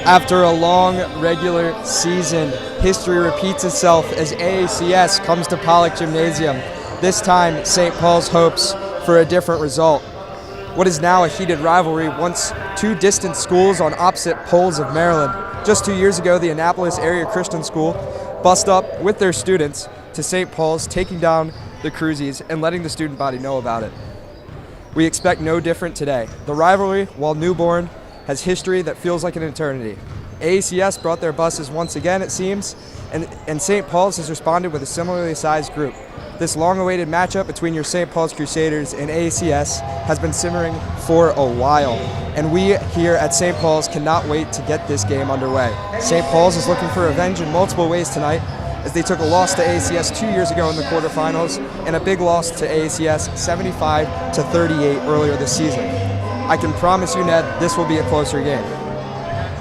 After a long regular season, history repeats itself as AACS comes to Pollock Gymnasium. This time, St. Paul's hopes for a different result. What is now a heated rivalry, once two distant schools on opposite poles of Maryland. Just 2 years ago, the Annapolis Area Christian School bussed up with their students to St. Paul's, taking down the Cruzies and letting the student body know about it. We expect no different today. The rivalry, while newborn, has history that feels like an eternity. AACS brought their buses once again, it seems, and St. Paul's has responded with a similarly sized group. This long-awaited matchup between your St. Paul's Crusaders and AACS has been simmering for a while, and we here at St. Paul's cannot wait to get this game underway. St. Paul's is looking for revenge in multiple ways tonight, as they took a loss to AACS 2 years ago in the quarterfinals and a big loss to AACS 75-38 earlier this season. I can promise you, Ned, this will be a closer game.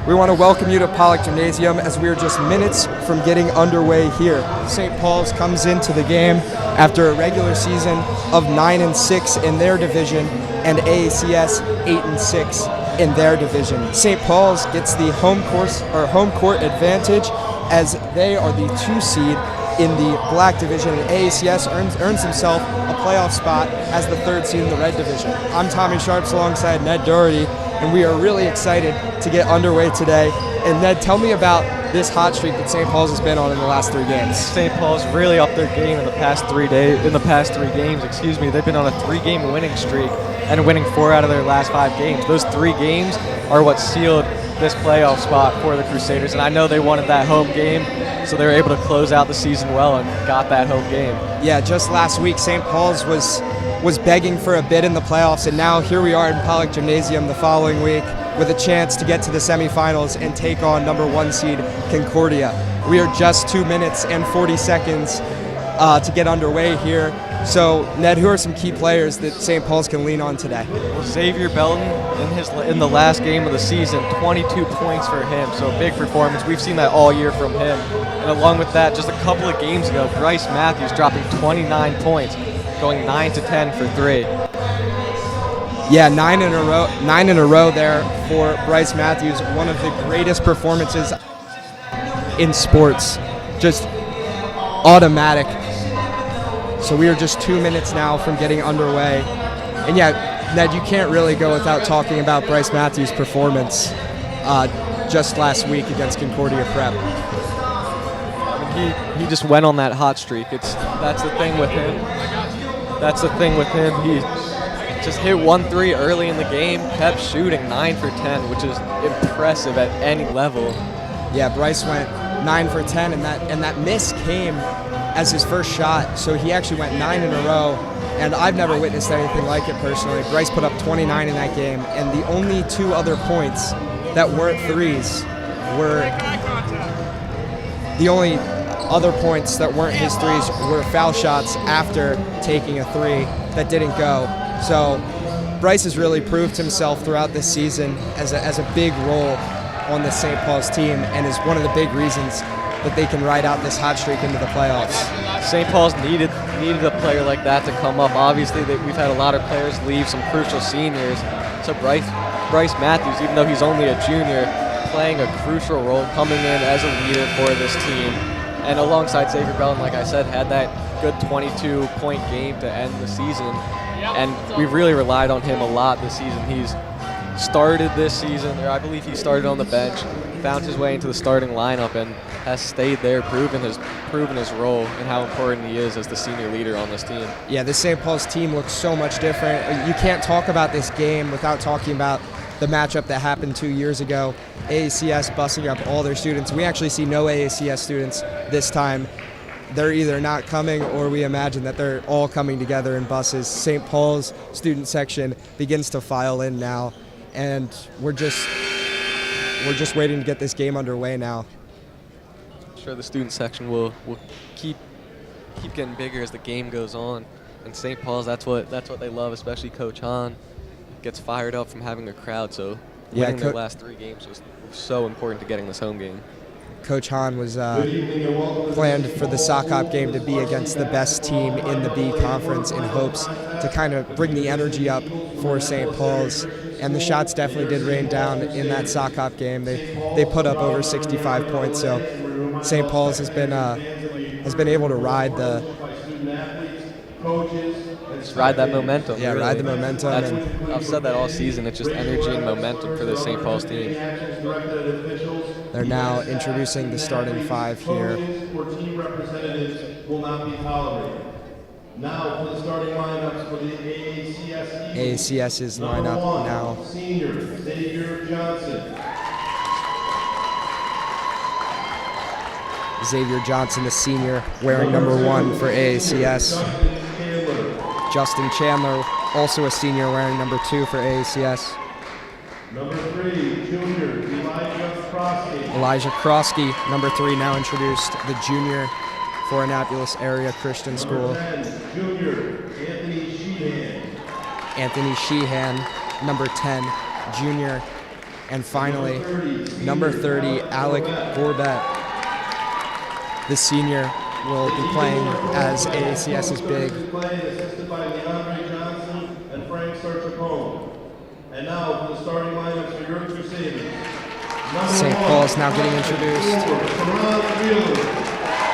We want to welcome you to Pollock Gymnasium as we are just minutes from getting underway here. St. Paul's comes into the game after a regular season of 9-6 in their division and AACS 8-6 in their division. St. Paul's gets the home court advantage as they are the 2 seed in the black division, and AACS earns himself a playoff spot as the 3rd seed in the red division. I'm Tommy Sharps alongside Ned Doherty, and we are really excited to get underway today. And Ned, tell me about this hot streak that St. Paul's has been on in the last 3 games. St. Paul's really upped their game in the past 3 days. In the past 3 games, they've been on a 3-game winning streak and winning 4 out of their last 5 games. Those 3 games are what sealed this playoff spot for the Crusaders, and I know they wanted that home game, so they were able to close out the season well and got that home game. Yeah, just last week, St. Paul's was begging for a bid in the playoffs, and now here we are in Pollock Gymnasium the following week with a chance to get to the semifinals and take on number 1 seed Concordia. We are just 2 minutes and 40 seconds to get underway here. So, Ned, who are some key players that St. Paul's can lean on today? Well, Xavier Belton in the last game of the season, 22 points for him, so big performance. We've seen that all year from him. And along with that, just a couple of games ago, Bryce Matthews dropping 29 points, going 9-10 for 3. Yeah, 9 in a row there for Bryce Matthews. One of the greatest performances in sports, just automatic. So we are just 2 minutes now from getting underway. And yeah, Ned, you can't really go without talking about Bryce Matthews' performance just last week against Concordia Prep. I mean, he just went on that hot streak. That's the thing with him. He just hit 1-3 early in the game, kept shooting 9 for 10, which is impressive at any level. Yeah, Bryce went 9 for 10, and that miss came as his first shot, so he actually went 9 in a row, and I've never witnessed anything like it personally. Bryce put up 29 in that game, and the only 2 other points that weren't threes were the only other points that weren't his threes were foul shots after taking a 3 that didn't go. So Bryce has really proved himself throughout this season as a big role on the St. Paul's team, and is one of the big reasons that they can ride out this hot streak into the playoffs. St. Paul's needed a player like that to come up. Obviously, we've had a lot of players leave, some crucial seniors. So Bryce Matthews, even though he's only a junior, playing a crucial role, coming in as a leader for this team. And alongside Xavier Belton, like I said, had that good 22-point game to end the season. And we've really relied on him a lot this season. He's started this season, or I believe he started on the bench, found his way into the starting lineup, and has stayed there, proven his role and how important he is as the senior leader on this team. Yeah, this St. Paul's team looks so much different. You can't talk about this game without talking about the matchup that happened 2 years ago. AACS busing up all their students. We actually see no AACS students this time. They're either not coming, or we imagine that they're all coming together in buses. St. Paul's student section begins to file in now, and we're just waiting to get this game underway now. I'm sure the student section will keep getting bigger as the game goes on. And St. Paul's, that's what they love, especially Coach Hahn gets fired up from having a crowd. So winning their last 3 games was so important to getting this home game. Coach Hahn was planned for the sock hop game to be against the best team in the B conference in hopes to kind of bring the energy up for St. Paul's. And the shots definitely did rain down in that sock hop game. They put up over 65 points. So St. Paul's has been able to ride ride that momentum. Yeah, really. ride the momentum. I've said that all season. It's just energy and momentum for the St. Paul's team. They're now introducing the starting five here. Now for the starting lineups for the AACS. AACS's lineup now. Senior Xavier Johnson. Xavier Johnson, the senior, wearing number 1 for AACS. Justin Chandler, also a senior, wearing number 2 for AACS. Number 3, junior Elijah Krosky. Elijah Krosky, number 3, now introduced, the junior for Annapolis Area Christian School. Number 10, junior Anthony Sheehan. Anthony Sheehan, number 10, junior. And finally, number 30, Alec Gorbett. The senior will be playing as AACS's big. Assisted by Leandre Johnson and Frank Sarchapone. And now for the starting lineups for your Crusaders. St. Paul's now getting introduced.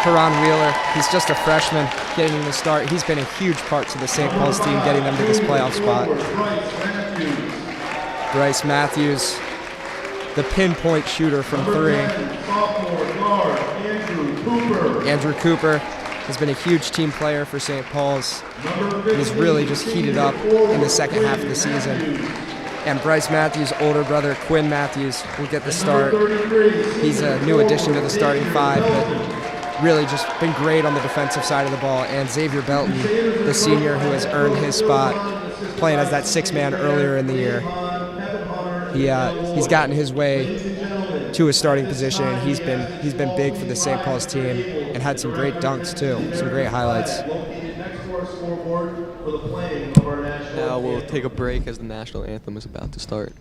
Karan Wheeler, he's just a freshman getting the start. He's been a huge part to the St. Paul's team, getting them to this playoff spot. Bryce Matthews, the pinpoint shooter from 3. Andrew Cooper has been a huge team player for St. Paul's. He's really just heated up in the second half of the season. And Bryce Matthews' older brother, Quinn Matthews, will get the start. He's a new addition to the starting 5, but really just been great on the defensive side of the ball. And Xavier Belton, the senior who has earned his spot, playing as that 6-man earlier in the year. He's gotten his way to a starting position, and he's been big for the St. Paul's team and had some great dunks too, some great highlights. Now we'll take a break as the national anthem is about to start.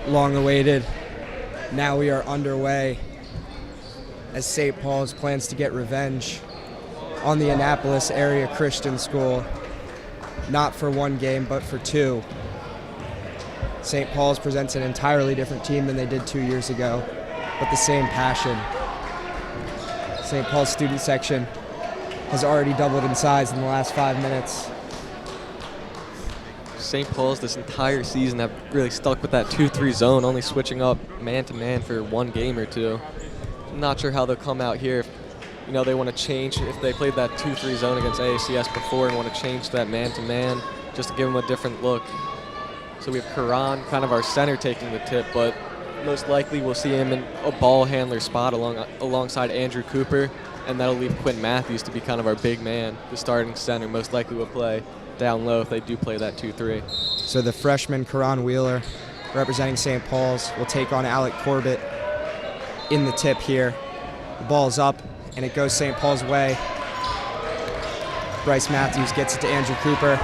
Long awaited. Now we are underway as St. Paul's plans to get revenge on the Annapolis Area Christian School, not for 1 game, but for 2. St. Paul's presents an entirely different team than they did 2 years ago, but the same passion. St. Paul's student section has already doubled in size in the last 5 minutes. St. Paul's this entire season have really stuck with that 2-3 zone, only switching up man-to-man for 1 game or 2. I'm not sure how they'll come out here. If, they want to change, if they played that 2-3 zone against AACS before and want to change that man-to-man just to give them a different look. So we have Karan, kind of our center, taking the tip, but most likely we'll see him in a ball handler spot alongside Andrew Cooper, and that'll leave Quinn Matthews to be kind of our big man. The starting center most likely will play down low if they do play that 2-3. So the freshman Karan Wheeler, representing St. Paul's, will take on Alec Corbett in the tip here. The ball's up, and it goes St. Paul's way. Bryce Matthews gets it to Andrew Cooper,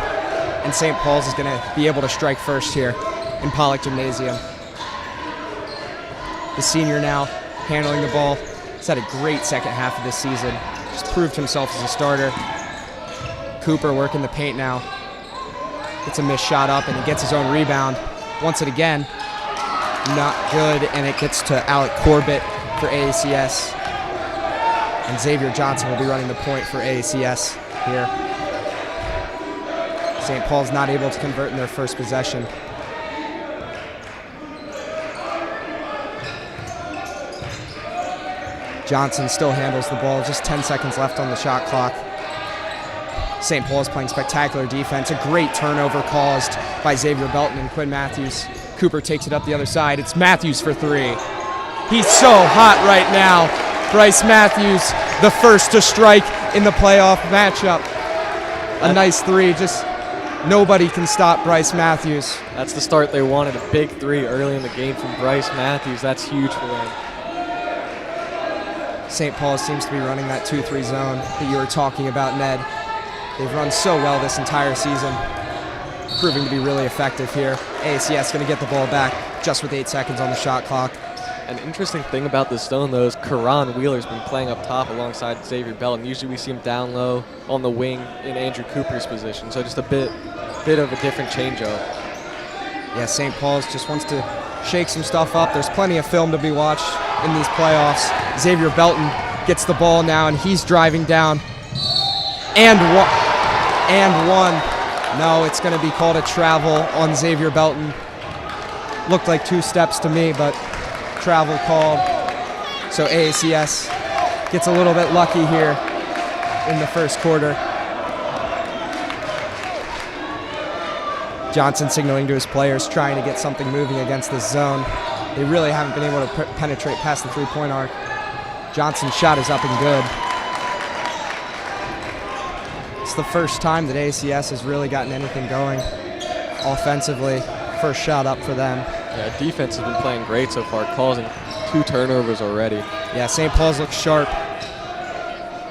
and St. Paul's is going to be able to strike first here in Pollock Gymnasium. The senior now handling the ball. He's had a great second half of this season. Just proved himself as a starter. Cooper working the paint now. Gets a missed shot up, and he gets his own rebound. Wants it again. Not good, and it gets to Alec Corbett for AACS. And Xavier Johnson will be running the point for AACS here. St. Paul's not able to convert in their first possession. Johnson still handles the ball, just 10 seconds left on the shot clock. St. Paul's playing spectacular defense. A great turnover caused by Xavier Belton and Quinn Matthews. Cooper takes it up the other side. It's Matthews for three. He's so hot right now. Bryce Matthews, the first to strike in the playoff matchup. A nice three. Just nobody can stop Bryce Matthews. That's the start they wanted, a big three early in the game from Bryce Matthews. That's huge for them. St. Paul seems to be running that 2-3 zone that you were talking about, Ned. They've run so well this entire season, proving to be really effective here. AACS going to get the ball back just with 8 seconds on the shot clock. An interesting thing about this zone, though, is Karan Wheeler's been playing up top alongside Xavier Belton. Usually we see him down low on the wing in Andrew Cooper's position, so just a bit of a different change-up. Yeah, St. Paul's just wants to shake some stuff up. There's plenty of film to be watched in these playoffs. Xavier Belton gets the ball now, and he's driving down. And one. No, it's going to be called a travel on Xavier Belton. Looked like 2 steps to me, but travel called. So AACS gets a little bit lucky here in the first quarter. Johnson signaling to his players, trying to get something moving against this zone. They really haven't been able to penetrate past the three-point arc. Johnson's shot is up and good. It's the first time that AACS has really gotten anything going offensively. First shot up for them. Yeah, defense has been playing great so far, causing 2 turnovers already. Yeah, St. Paul's looks sharp.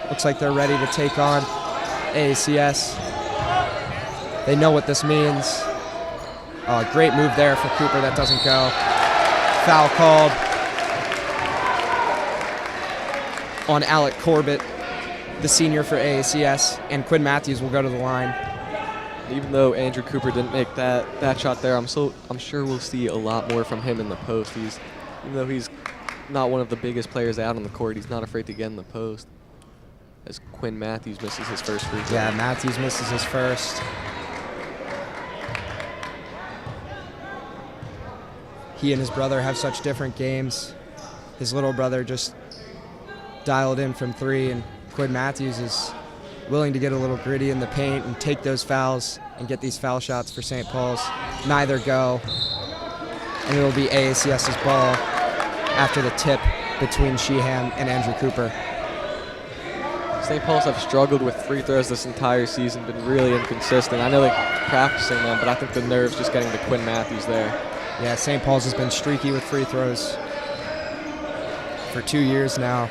Looks like they're ready to take on AACS. They know what this means. Great move there for Cooper. That doesn't go. Foul called on Alec Corbett, the senior for AACS, and Quinn Matthews will go to the line. Even though Andrew Cooper didn't make that shot there, I'm sure we'll see a lot more from him in the post. Even though he's not one of the biggest players out on the court, he's not afraid to get in the post. As Quinn Matthews misses his first free throw. Yeah, Matthews misses his first. He and his brother have such different games. His little brother just dialed in from 3, and Quinn Matthews is willing to get a little gritty in the paint and take those fouls and get these foul shots for St. Paul's. Neither go, and it'll be AACS's ball after the tip between Sheehan and Andrew Cooper. St. Paul's have struggled with free throws this entire season, been really inconsistent. I know they're practicing them, but I think the nerve's just getting to Quinn Matthews there. Yeah, St. Paul's has been streaky with free throws for 2 years now.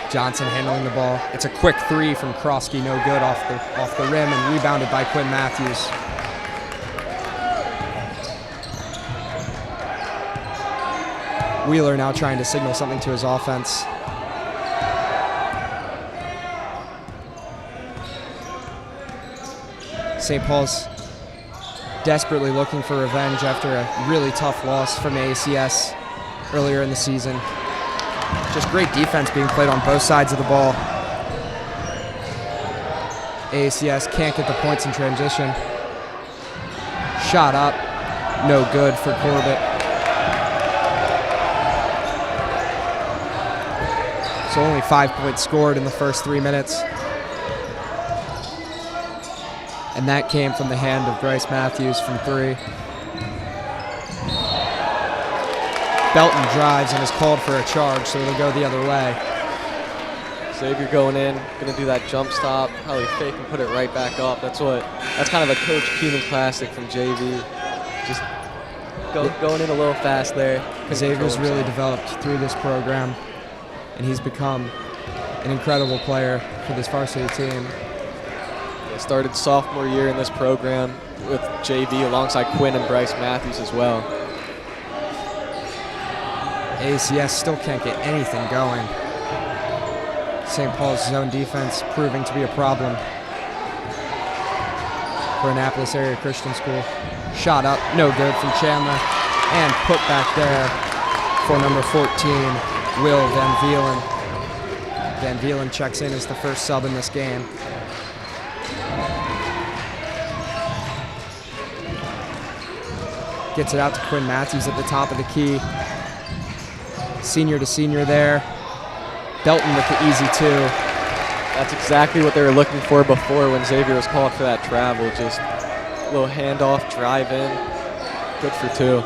Johnson handling the ball. It's a quick 3 from Krosky, no good off the rim, and rebounded by Quinn Matthews. Wheeler now trying to signal something to his offense. St. Paul's desperately looking for revenge after a really tough loss from AACS earlier in the season. Just great defense being played on both sides of the ball. AACS can't get the points in transition. Shot up, no good for Corbett. So only 5 points scored in the first 3 minutes. And that came from the hand of Bryce Matthews from 3. Belton drives and is called for a charge, so it'll go the other way. Xavier going in, going to do that jump stop, probably fake and put it right back up. That's kind of a Coach Keenan classic from JV. Just going in a little fast there. Xavier's really developed through this program, and he's become an incredible player for this varsity team. He started sophomore year in this program with JV alongside Quinn and Bryce Matthews as well. AACS still can't get anything going. St. Paul's zone defense proving to be a problem for Annapolis Area Christian School. Shot up, no good from Chandler, and put back there for number 14, Will Van Vielen. Van Vielen checks in as the first sub in this game. Gets it out to Quinn Matthews at the top of the key. Senior to senior there. Belton with the easy two. That's exactly what they were looking for before when Xavier was called for that travel. Just a little handoff, drive in. Good for two.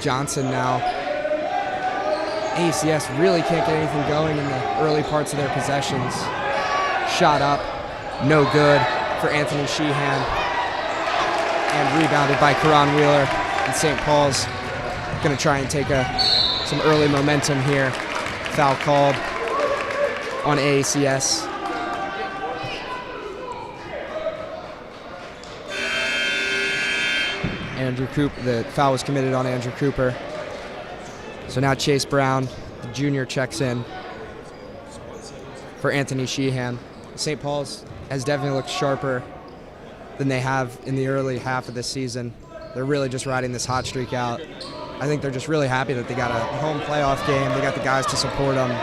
Johnson now. AACS really can't get anything going in the early parts of their possessions. Shot up, no good for Anthony Sheehan. And rebounded by Karan Wheeler. And St. Paul's going to try and take some early momentum here. Foul called on AACS. Andrew Cooper, the foul was committed on Andrew Cooper. So now Chase Brown, the junior, checks in for Anthony Sheehan. St. Paul's has definitely looked sharper than they have in the early half of this season. They're really just riding this hot streak out. I think they're just really happy that they got a home playoff game. They got the guys to support them.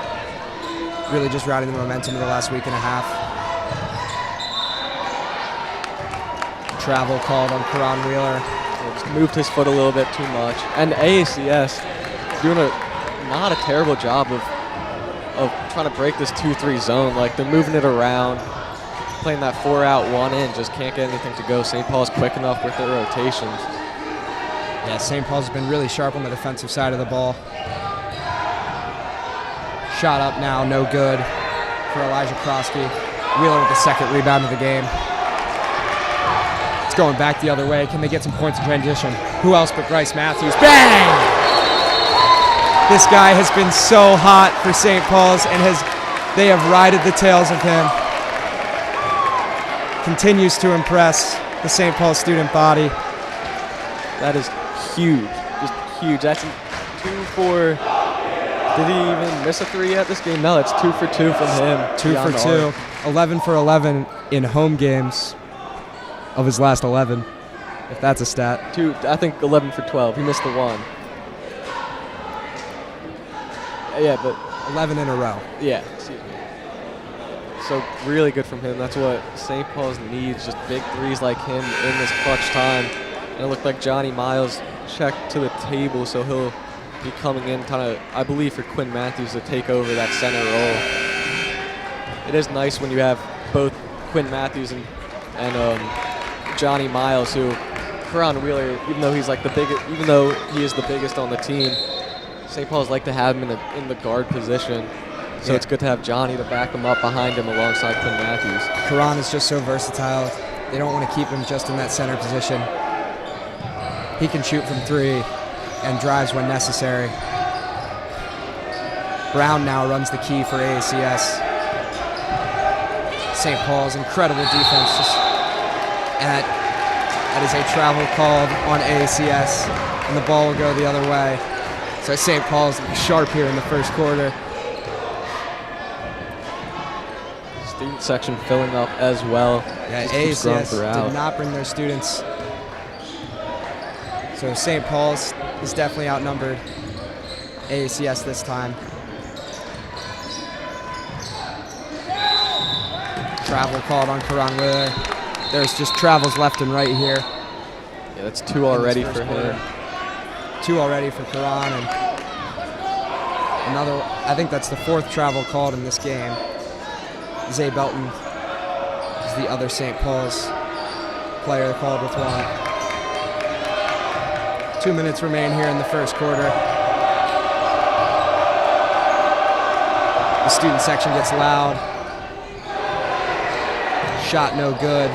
Really just riding the momentum of the last week and a half. Travel called on Karan Wheeler. Just moved his foot a little bit too much. And AACS doing not a terrible job of trying to break this 2-3 zone. Like, they're moving it around, playing that 4-out, 1-in, just can't get anything to go. St. Paul's quick enough with their rotations. Yeah, St. Paul's has been really sharp on the defensive side of the ball. Shot up now, no good for Elijah Krosky. Wheeler with the second rebound of the game. It's going back the other way. Can they get some points in transition? Who else but Bryce Matthews? Bang! This guy has been so hot for St. Paul's, and they have ridden the tails of him. Continues to impress the St. Paul student body. That is huge, just huge. That's 2 for. Did he even miss a 3 yet this game? No, it's 2 for 2 from him. 2 for 2. 11 for 11 in home games of his last 11, if that's a stat. I think 11 for 12. He missed the 1. Yeah, but 11 in a row. Yeah, excuse me. So really good from him. That's what St. Paul's needs, just big threes like him in this clutch time. And it looked like Johnny Miles checked to the table, so he'll be coming in kind of, I believe, for Quinn Matthews to take over that center role. It is nice when you have both Quinn Matthews and Johnny Miles, who Karan Wheeler, even though he's like the biggest, even though he is the biggest on the team, St. Paul's like to have him in the guard position. So it's good to have Johnny to back him up behind him alongside Quinn Matthews. Karan is just so versatile. They don't want to keep him just in that center position. He can shoot from 3 and drives when necessary. Brown now runs the key for AACS. St. Paul's incredible defense. That is a travel called on AACS, and the ball will go the other way. So St. Paul's sharp here in the first quarter. Student section filling up as well. Yeah, AACS did not bring their students. So St. Paul's is definitely outnumbered AACS this time. Travel called on Karan Wheeler. There's just travels left and right here. Yeah, that's 2 already for him. 2 already for Karan, and another, I think that's the 4th travel called in this game. Zay Belton is the other St. Paul's player called with 1. 2 minutes remain here in the first quarter. The student section gets loud. Shot no good.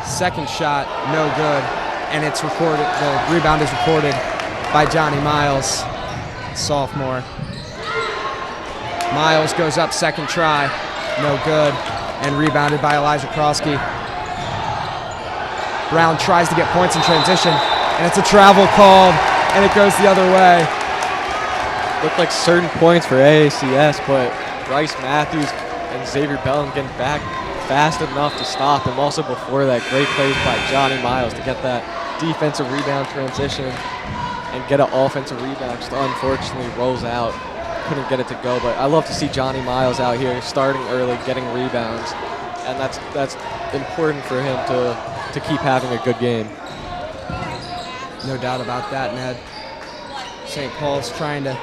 Second shot no good. And it's recorded, the rebound is recorded by Johnny Miles, sophomore. Miles goes up second try, no good, and rebounded by Elijah Krosky. Brown tries to get points in transition, and it's a travel called and it goes the other way. Looked like certain points for AACS, but Bryce Matthews and Xavier Belton getting back fast enough to stop him. Also before that, great plays by Johnny Miles to get that defensive rebound transition and get an offensive rebound. Just unfortunately rolls out. Couldn't get it to go, but I love to see Johnny Miles out here starting early, getting rebounds, and that's important for him to keep having a good game. No doubt about that, Ned. St. Paul's trying to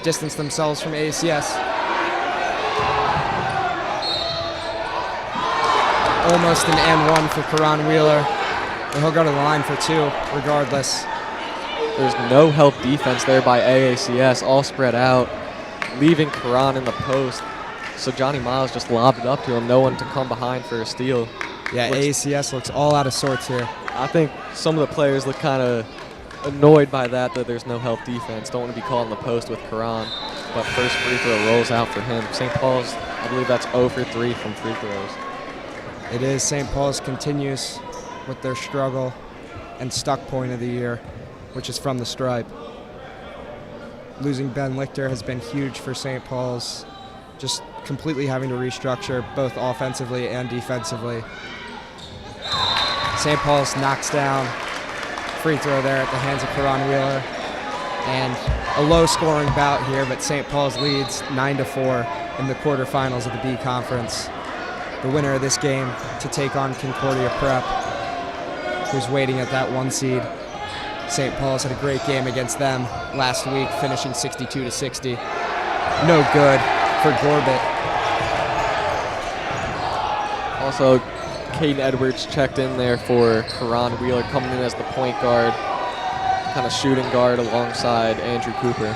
distance themselves from AACS. Almost an and one for Karan Wheeler, but he'll go to the line for two regardless. There's no help defense there by AACS, all spread out, leaving Karan in the post. So Johnny Miles just lobbed it up to him, no one to come behind for a steal. Yeah, AACS looks all out of sorts here. I think some of the players look kind of annoyed by that there's no help defense. Don't want to be caught in the post with Karan, but first free throw rolls out for him. St. Paul's, I believe that's 0 for 3 from free throws. It is. St. Paul's continues with their struggle and stuck point of the year, which is from the stripe. Losing Ben Lichter has been huge for St. Paul's, just completely having to restructure both offensively and defensively. St. Paul's knocks down free throw there at the hands of Karan Wheeler, and a low-scoring bout here, but St. Paul's leads 9-4 in the quarterfinals of the B Conference. The winner of this game to take on Concordia Prep, who's waiting at that 1 seed. St. Paul's had a great game against them last week, finishing 62-60. No good for Gorbit. Also, Caden Edwards checked in there for Karan Wheeler, coming in as the point guard, kind of shooting guard alongside Andrew Cooper.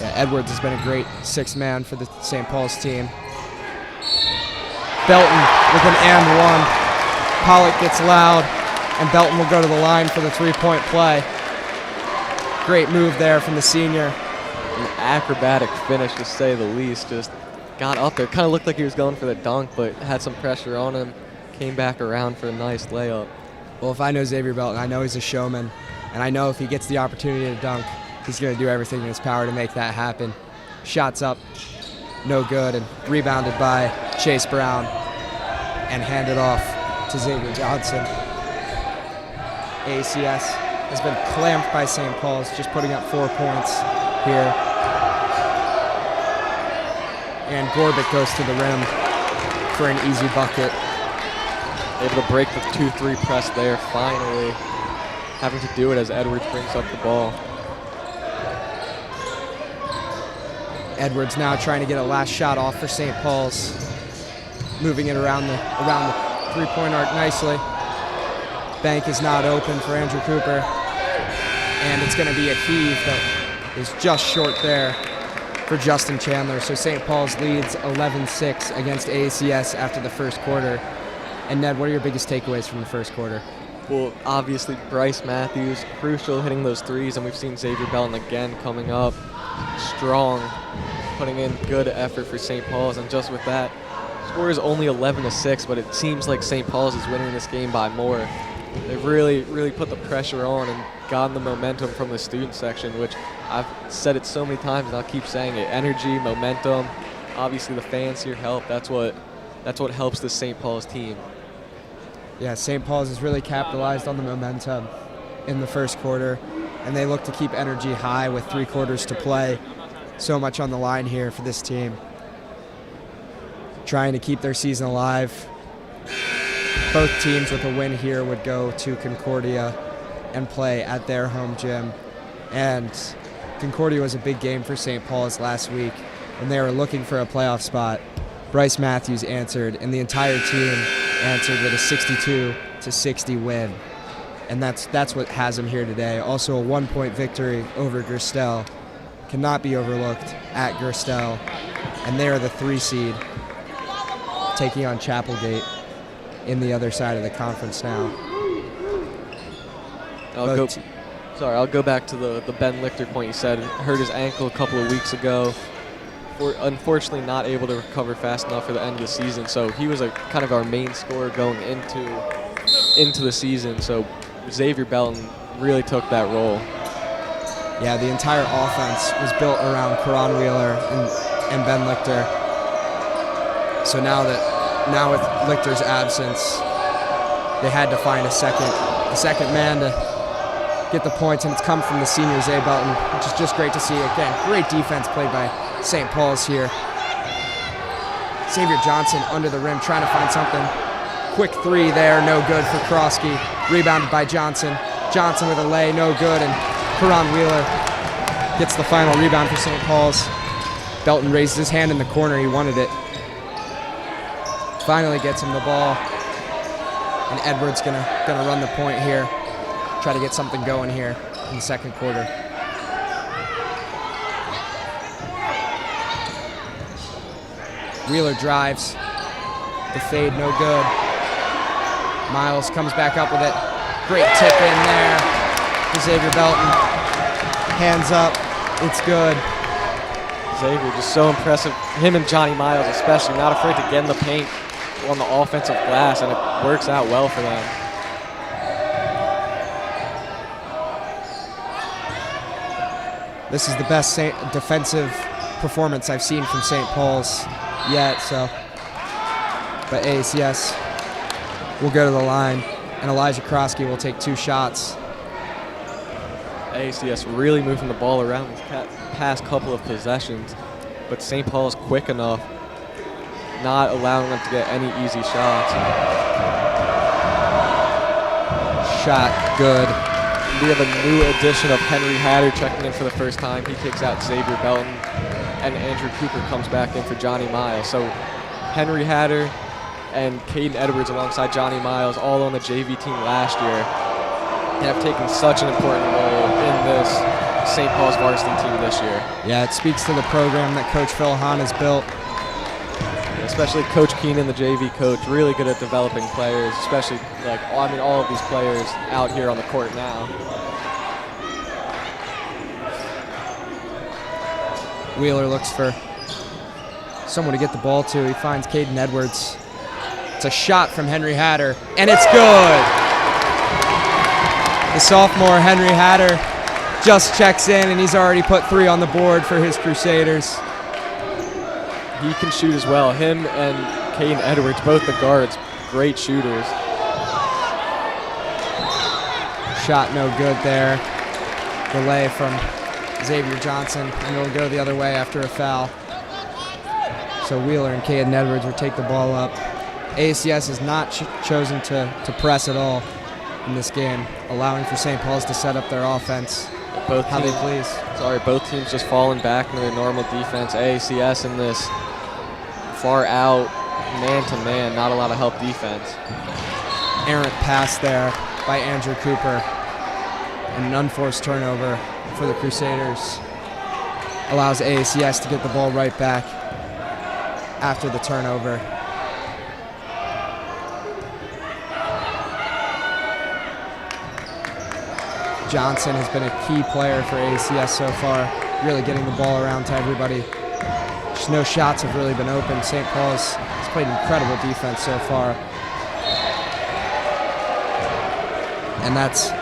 Yeah, Edwards has been a great sixth man for the St. Paul's team. Belton with an and one. Pollock gets loud, and Belton will go to the line for the three-point play. Great move there from the senior. An acrobatic finish, to say the least. Just got up there. Kind of looked like he was going for the dunk, but had some pressure on him. Came back around for a nice layup. Well, if I know Xavier Belton, I know he's a showman, and I know if he gets the opportunity to dunk, he's going to do everything in his power to make that happen. Shots up, no good, and rebounded by Chase Brown and handed off to Xavier Johnson. AACS has been clamped by St. Paul's, just putting up 4 points here. And Gorbit goes to the rim for an easy bucket. Able to break the 2-3 press there, finally. Having to do it as Edwards brings up the ball. Edwards now trying to get a last shot off for St. Paul's. Moving it around the three-point arc nicely. Bank is not open for Andrew Cooper. And it's going to be a heave that is just short there for Justin Chandler. So St. Paul's leads 11-6 against AACS after the first quarter. And Ned, what are your biggest takeaways from the first quarter? Well, obviously Bryce Matthews, crucial, hitting those threes, and we've seen Xavier Belton again coming up strong, putting in good effort for St. Paul's, and just with that, score is only 11-6, but it seems like St. Paul's is winning this game by more. They've really put the pressure on and gotten the momentum from the student section, which I've said it so many times and I'll keep saying it. Energy, momentum, obviously the fans here help. That's what helps the St. Paul's team. Yeah, St. Paul's has really capitalized on the momentum in the first quarter, and they look to keep energy high with 3 quarters to play. So much on the line here for this team. Trying to keep their season alive. Both teams with a win here would go to Concordia and play at their home gym. And Concordia was a big game for St. Paul's last week, and they were looking for a playoff spot. Bryce Matthews answered, and the entire team answered with a 62-60 win. And that's what has him here today. Also a 1-point victory over Gerstel. Cannot be overlooked at Gerstel. And they are the 3 seed, taking on Chapelgate in the other side of the conference now. I'll go back to the Ben Lichter point you said. Hurt his ankle a couple of weeks ago. Unfortunately not able to recover fast enough for the end of the season, so he was kind of our main scorer going into the season. So Xavier Belton really took that role. Yeah, the entire offense was built around Karan Wheeler and Ben Lichter. So now with Lichter's absence, they had to find a second man to get the points, and it's come from the senior Zay Belton, which is just great to see. Again, great defense played by St. Paul's here. Xavier Johnson under the rim trying to find something. Quick three there, no good for Krosky. Rebounded by Johnson. Johnson with a lay, no good, and Karan Wheeler gets the final rebound for St. Paul's. Belton raised his hand in the corner, he wanted it. Finally gets him the ball, and Edwards gonna run the point here. Try to get something going here in the second quarter. Wheeler drives. The fade, no good. Miles comes back up with it. Great tip in there for Xavier Belton. Hands up, it's good. Xavier just so impressive. Him and Johnny Miles especially, not afraid to get in the paint on the offensive glass, and it works out well for them. This is the best defensive performance I've seen from St. Paul's yet, but AACS will go to the line, and Elijah Krosky will take 2 shots. AACS really moving the ball around these past couple of possessions, but St. Paul's quick enough, not allowing them to get any easy shots. Shot good. We have a new addition of Henry Hatter checking in for the first time. He kicks out Xavier Belton, and Andrew Cooper comes back in for Johnny Miles. So Henry Hatter and Caden Edwards alongside Johnny Miles, all on the JV team last year, have taken such an important role in this St. Paul's varsity team this year. Yeah, it speaks to the program that Coach Phil Hahn has built. Especially Coach Keenan, the JV coach, really good at developing players, especially all of these players out here on the court now. Wheeler looks for someone to get the ball to. He finds Caden Edwards. It's a shot from Henry Hatter, and it's good. The sophomore Henry Hatter just checks in, and he's already put 3 on the board for his Crusaders. He can shoot as well. Him and Caden Edwards, both the guards, great shooters. Shot no good there. Delay from Xavier Johnson, and it'll go the other way after a foul. So Wheeler and Caden Edwards will take the ball up. AACS has not chosen to press at all in this game, allowing for St. Paul's to set up their offense how they please. Both teams just falling back into their normal defense. AACS in this far out, man-to-man, not a lot of help defense. Errant pass there by Andrew Cooper, and an unforced turnover for the Crusaders allows AACS to get the ball right back after the turnover. Johnson has been a key player for AACS so far, really getting the ball around to everybody. Just no shots have really been open. St. Paul's has played incredible defense so far. And that's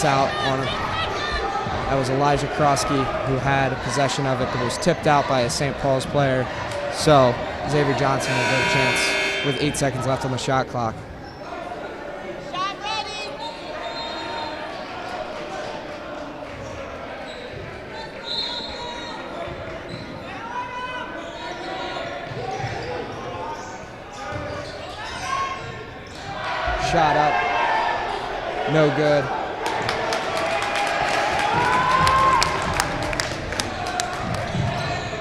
out on, that was Elijah Krosky who had possession of it, but it was tipped out by a St. Paul's player. So Xavier Johnson will get a chance with 8 seconds left on the shot clock. Shot up, no good.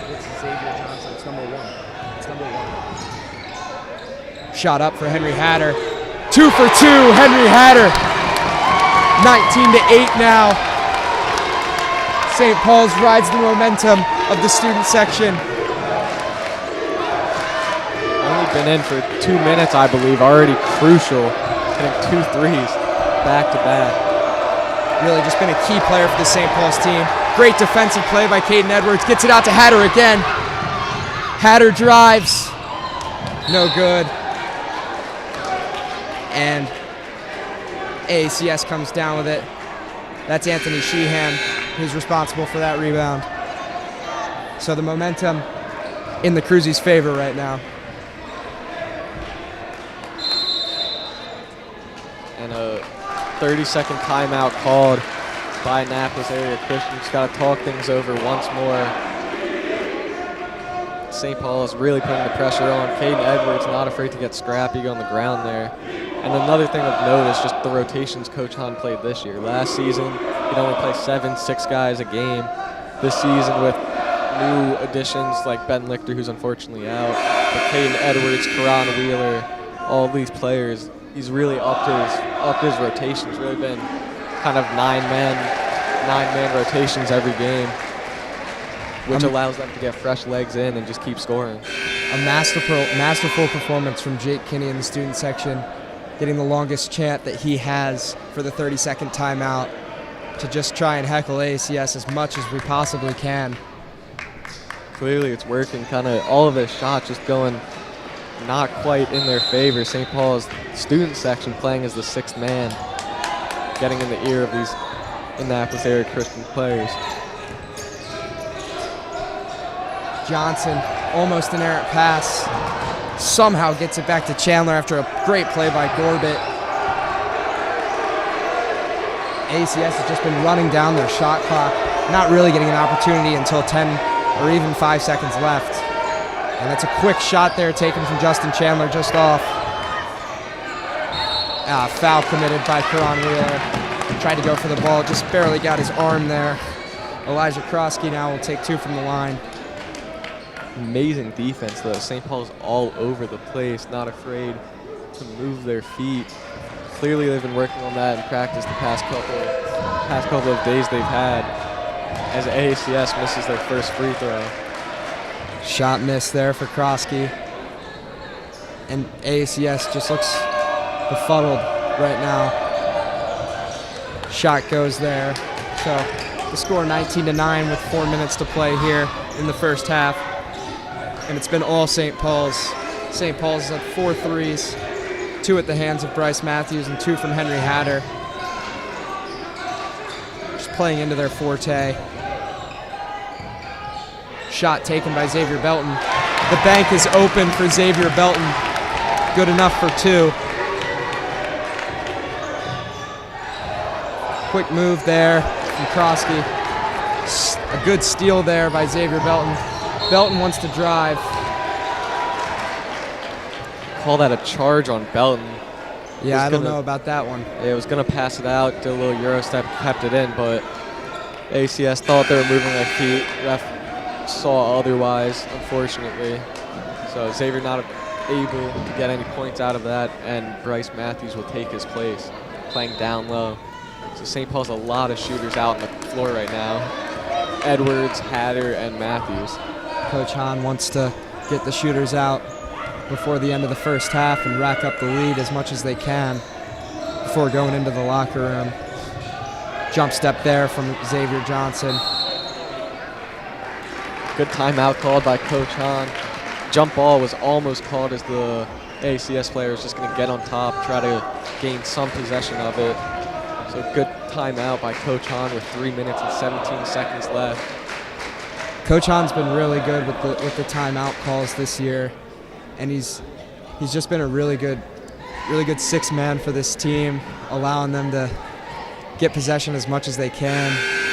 It's Xavier Johnson, it's number 1. It's number 1. Shot up for Henry Hatter. 2 for 2, Henry Hatter. 19-8 now. St. Paul's rides the momentum of the student section. Only been in for 2 minutes, I believe, already crucial. Hitting 2 threes back to back. Really just been a key player for the St. Paul's team. Great defensive play by Caden Edwards. Gets it out to Hatter again. Hatter drives. No good. And AACS comes down with it. That's Anthony Sheehan, who's responsible for that rebound. So the momentum in the Cruzy's favor right now. And a 30-second timeout called by Annapolis Area Christian. Just got to talk things over once more. St. Paul is really putting the pressure on. Caden Edwards not afraid to get scrappy on the ground there. And another thing of note is just the rotations Coach Hahn played this year. Last season, he'd only play 6 guys a game. This season with new additions like Ben Lichter, who's unfortunately out, but Caden Edwards, Karan Wheeler, all these players, he's really upped his rotations. Really been kind of nine-man rotations every game, which allows them to get fresh legs in and just keep scoring. A masterful performance from Jake Kinney in the student section, getting the longest chant that he has for the 30-second timeout to just try and heckle AACS as much as we possibly can. Clearly it's working. Kind of all of his shots just going not quite in their favor. St. Paul's student section playing as the 6th man, getting in the ear of these Annapolis area Christian players. Johnson, almost an errant pass, somehow gets it back to Chandler after a great play by Gorbit. AACS has just been running down their shot clock, not really getting an opportunity until 10 or even 5 seconds left. And that's a quick shot there taken from Justin Chandler just off. Foul committed by Karan Wheeler. Tried to go for the ball, just barely got his arm there. Elijah Krosky now will take 2 from the line. Amazing defense though. St. Paul's all over the place, not afraid to move their feet. Clearly they've been working on that in practice the past couple of days they've had, as AACS misses their first free throw. Shot miss there for Krosky. And AACS just looks befuddled right now. Shot goes there. So the score 19-9 with 4 minutes to play here in the first half. And it's been all St. Paul's. St. Paul's had 4 threes, 2 at the hands of Bryce Matthews and 2 from Henry Hatter. Just playing into their forte. Shot taken by Xavier Belton. The bank is open for Xavier Belton. Good enough for 2. Quick move there from Krosky. A good steal there by Xavier Belton. Belton wants to drive. Call that a charge on Belton. Yeah, I don't know about that one. Yeah, was going to pass it out, did a little Euro step, kept it in, but ACS thought they were moving their feet. Ref saw otherwise, unfortunately. So Xavier not able to get any points out of that, and Bryce Matthews will take his place, playing down low. So St. Paul's a lot of shooters out on the floor right now. Edwards, Hatter, and Matthews. Coach Hahn wants to get the shooters out before the end of the first half and rack up the lead as much as they can before going into the locker room. Jump step there from Xavier Johnson. Good timeout called by Coach Hahn. Jump ball was almost called as the ACS player was just going to get on top, try to gain some possession of it. So good timeout by Coach Hahn with 3 minutes and 17 seconds left. Coach Hahn's been really good with the timeout calls this year, and he's just been a really good 6th man for this team, allowing them to get possession as much as they can.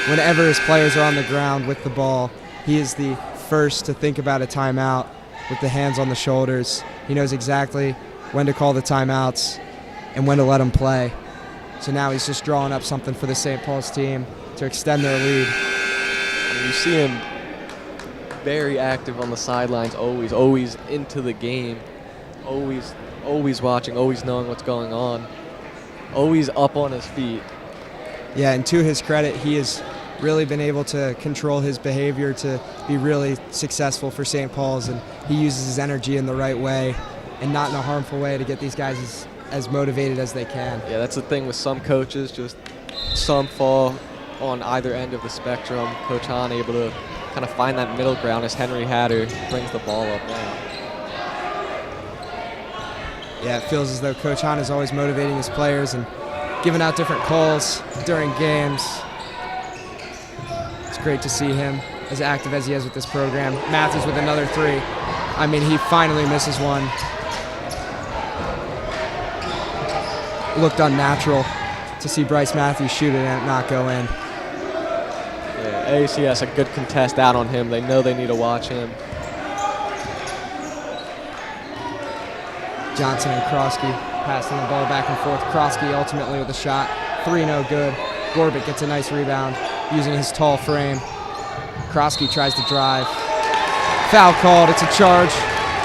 Whenever his players are on the ground with the ball, he is the first to think about a timeout with the hands on the shoulders. He knows exactly when to call the timeouts and when to let them play. So now he's just drawing up something for the St. Paul's team to extend their lead. And you see him very active on the sidelines, always into the game, always watching, always knowing what's going on, always up on his feet. Yeah, and to his credit, he has really been able to control his behavior to be really successful for St. Paul's, and he uses his energy in the right way and not in a harmful way to get these guys as motivated as they can. Yeah, that's the thing with some coaches, just some fall on either end of the spectrum. Coach Hahn able to kind of find that middle ground as Henry Hatter brings the ball up now. Yeah, it feels as though Coach Hahn is always motivating his players and giving out different calls during games. Great to see him as active as he is with this program. Matthews with another three. I mean, he finally misses one. Looked unnatural to see Bryce Matthews shoot it and it not go in. Yeah, AACS a good contest out on him. They know they need to watch him. Johnson and Krosky passing the ball back and forth. Krosky ultimately with a shot. 3 no good. Gorbit gets a nice rebound using his tall frame. Krosky tries to drive. Foul called. It's a charge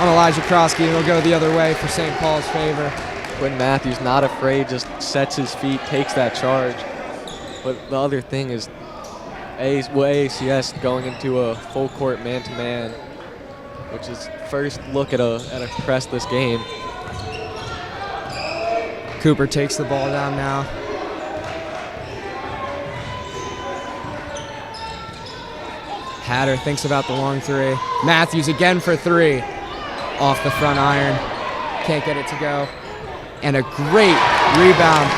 on Elijah Krosky, and it'll go the other way for St. Paul's favor. Quinn Matthews, not afraid, just sets his feet, takes that charge. But the other thing is AACS going into a full court man-to-man, which is first look at a press this game. Cooper takes the ball down now. Hatter thinks about the long three. Matthews again for 3. Off the front iron. Can't get it to go. And a great rebound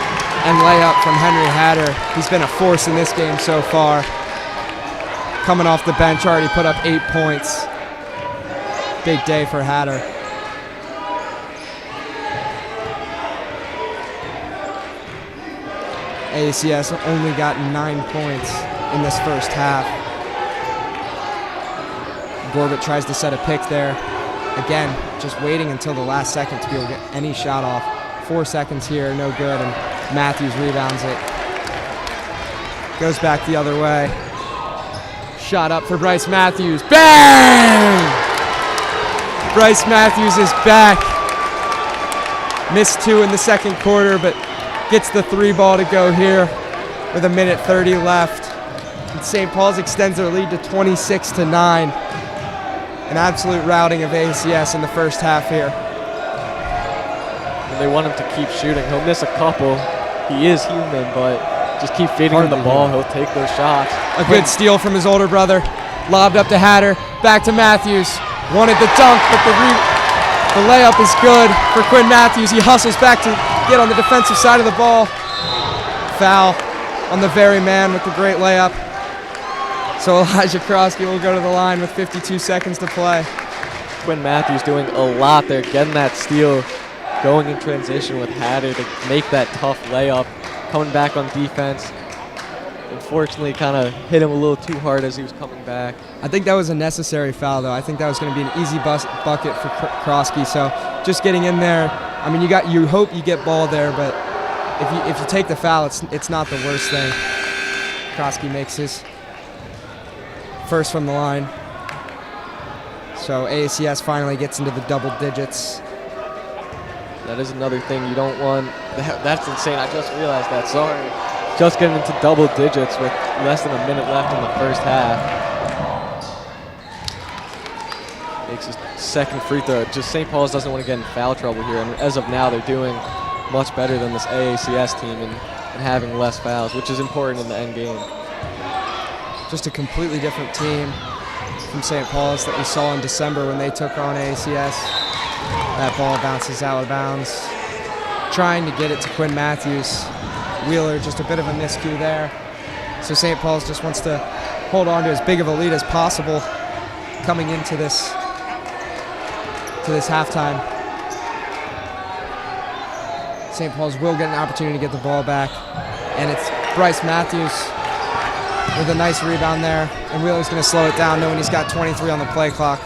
and layup from Henry Hatter. He's been a force in this game so far. Coming off the bench, already put up 8 points. Big day for Hatter. AACS only got 9 points in this first half. Gorbit tries to set a pick there. Again, just waiting until the last second to be able to get any shot off. 4 seconds here, no good, and Matthews rebounds it. Goes back the other way. Shot up for Bryce Matthews. Bang! Bryce Matthews is back. Missed 2 in the second quarter, but gets the 3 ball to go here with 1:30 left. And St. Paul's extends their lead to 26-9. An absolute routing of AACS in the first half here. And they want him to keep shooting. He'll miss a couple. He is human, but just keep feeding him the ball. He'll take those shots. A good steal from his older brother. Lobbed up to Hatter. Back to Matthews. Wanted the dunk, but the layup is good for Quinn Matthews. He hustles back to get on the defensive side of the ball. Foul on the very man with the great layup. So Elijah Krosky will go to the line with 52 seconds to play. Quinn Matthews doing a lot there, getting that steal, going in transition with Hatter to make that tough layup, coming back on defense. Unfortunately, kind of hit him a little too hard as he was coming back. I think that was a necessary foul, though. I think that was going to be an easy bucket for Krosky. So just getting in there, I mean, you hope you get ball there, but if you take the foul, it's not the worst thing. Krosky makes his first from the line. So AACS finally gets into the double digits. That is another thing you don't want. That's insane. I just realized that. Sorry. Just getting into double digits with less than a minute left in the first half. Makes his second free throw. Just St. Paul's doesn't want to get in foul trouble here. And as of now, they're doing much better than this AACS team and having less fouls, which is important in the end game. Just a completely different team from St. Paul's that we saw in December when they took on AACS. That ball bounces out of bounds. Trying to get it to Quinn Matthews. Wheeler, just a bit of a miscue there. So St. Paul's just wants to hold on to as big of a lead as possible coming into this halftime. St. Paul's will get an opportunity to get the ball back. And it's Bryce Matthews with a nice rebound there. And Wheeler's going to slow it down knowing he's got 23 on the play clock.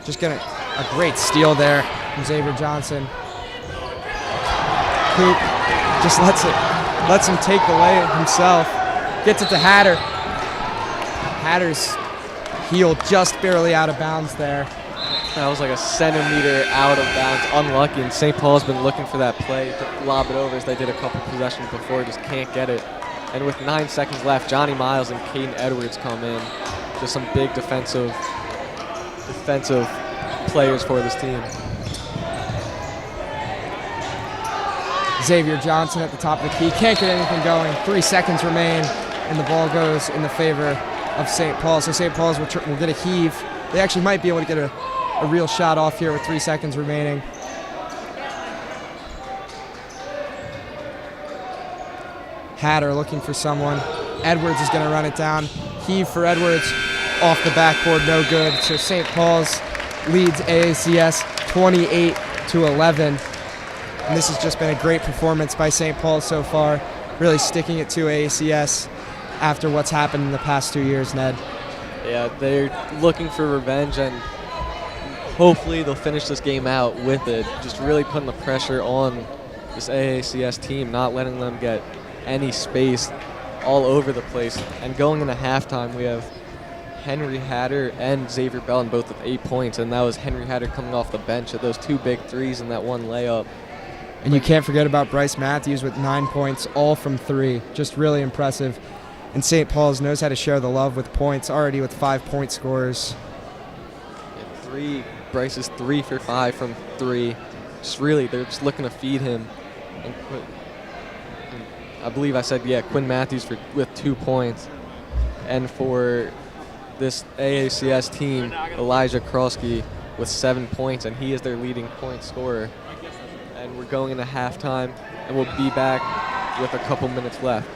Just getting a great steal there from Xavier Johnson. Coop just lets him take the lay himself. Gets it to Hatter. Hatter's heel just barely out of bounds there. That was like a centimeter out of bounds. Unlucky, and St. Paul's been looking for that play to lob it over as they did a couple possessions before, just can't get it. And with 9 seconds left, Johnny Miles and Caden Edwards come in. Just some big defensive players for this team. Xavier Johnson at the top of the key. Can't get anything going. 3 seconds remain, and the ball goes in the favor of St. Paul. So St. Paul's will get a heave. They actually might be able to get a real shot off here with 3 seconds remaining. Hatter looking for someone. Edwards is going to run it down. Heave for Edwards, off the backboard, no good. So St. Paul's leads AACS 28-11. And this has just been a great performance by St. Paul so far, really sticking it to AACS after what's happened in the past 2 years, Ned. Yeah, they're looking for revenge, and hopefully they'll finish this game out with it, just really putting the pressure on this AACS team, not letting them get any space all over the place. And going into halftime, we have Henry Hatter and Xavier Bellin both with 8 points, and that was Henry Hatter coming off the bench at those 2 big threes and that 1 layup. And you can't forget about Bryce Matthews with 9 points, all from 3. Just really impressive. And St. Paul's knows how to share the love with points, already with 5-point scorers. Yeah, Bryce is 3 for 5 from 3. Just really, they're just looking to feed him. And I believe I said, Quinn Matthews with 2 points. And for this AACS team, Elijah Krosky with 7 points, and he is their leading point scorer. And we're going into halftime, and we'll be back with a couple minutes left.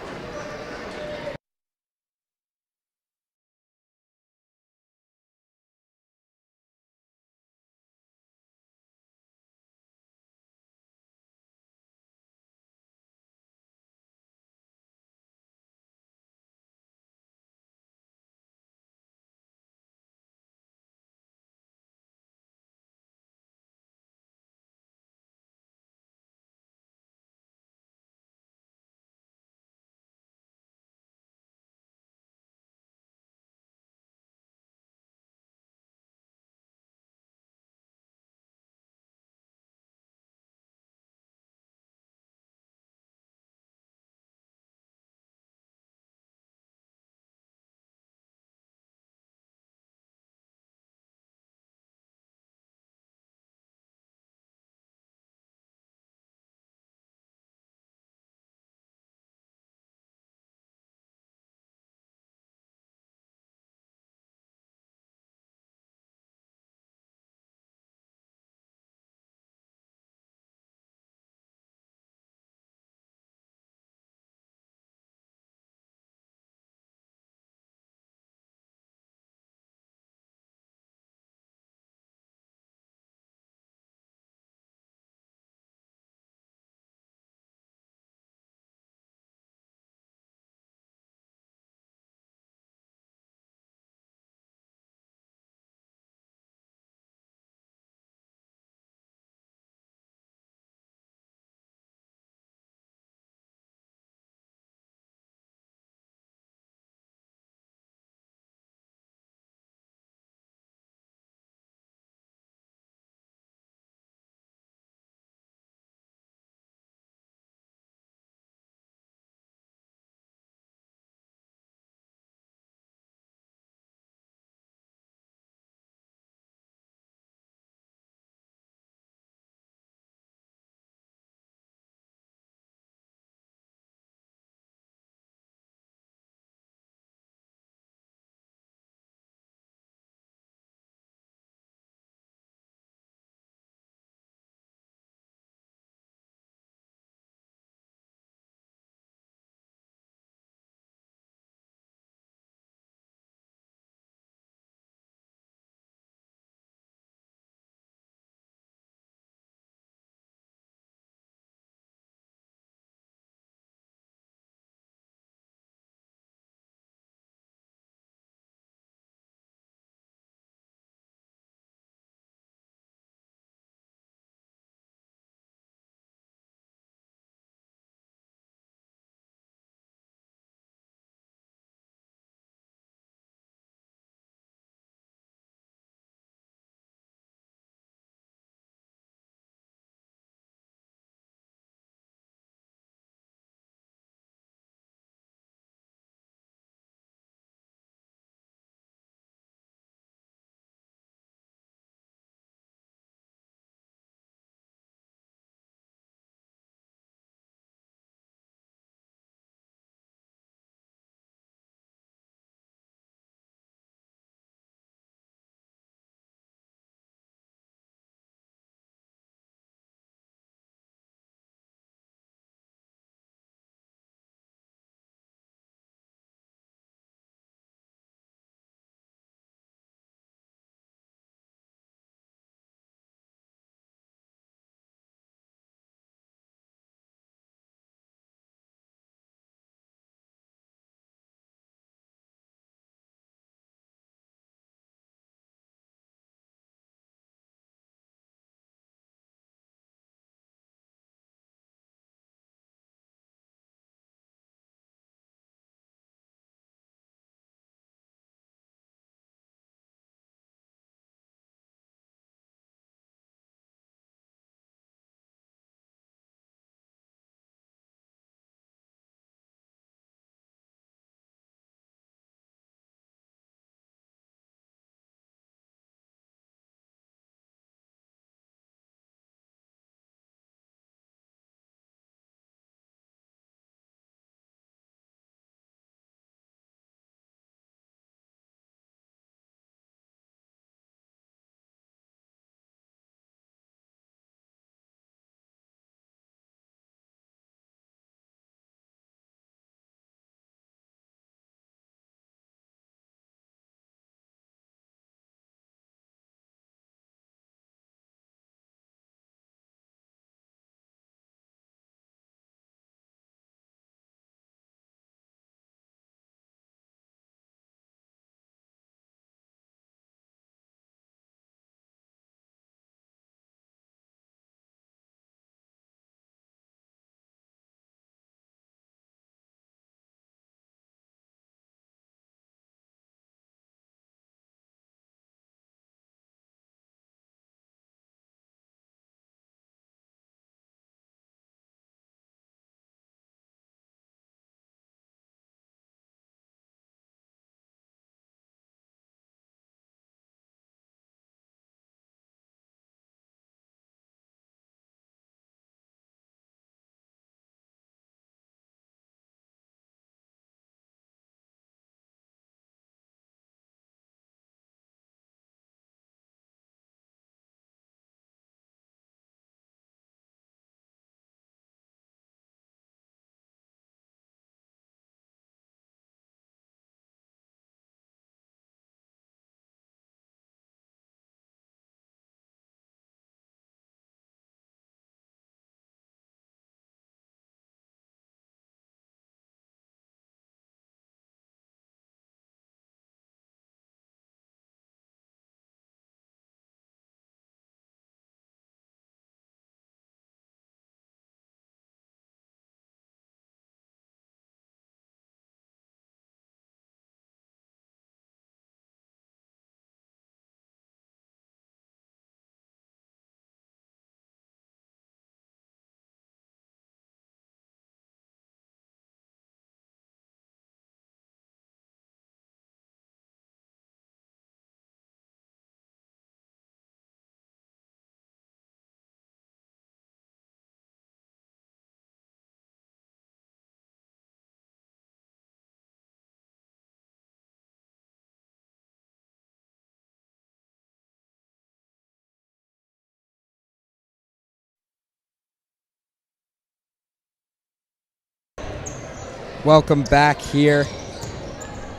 Welcome back here.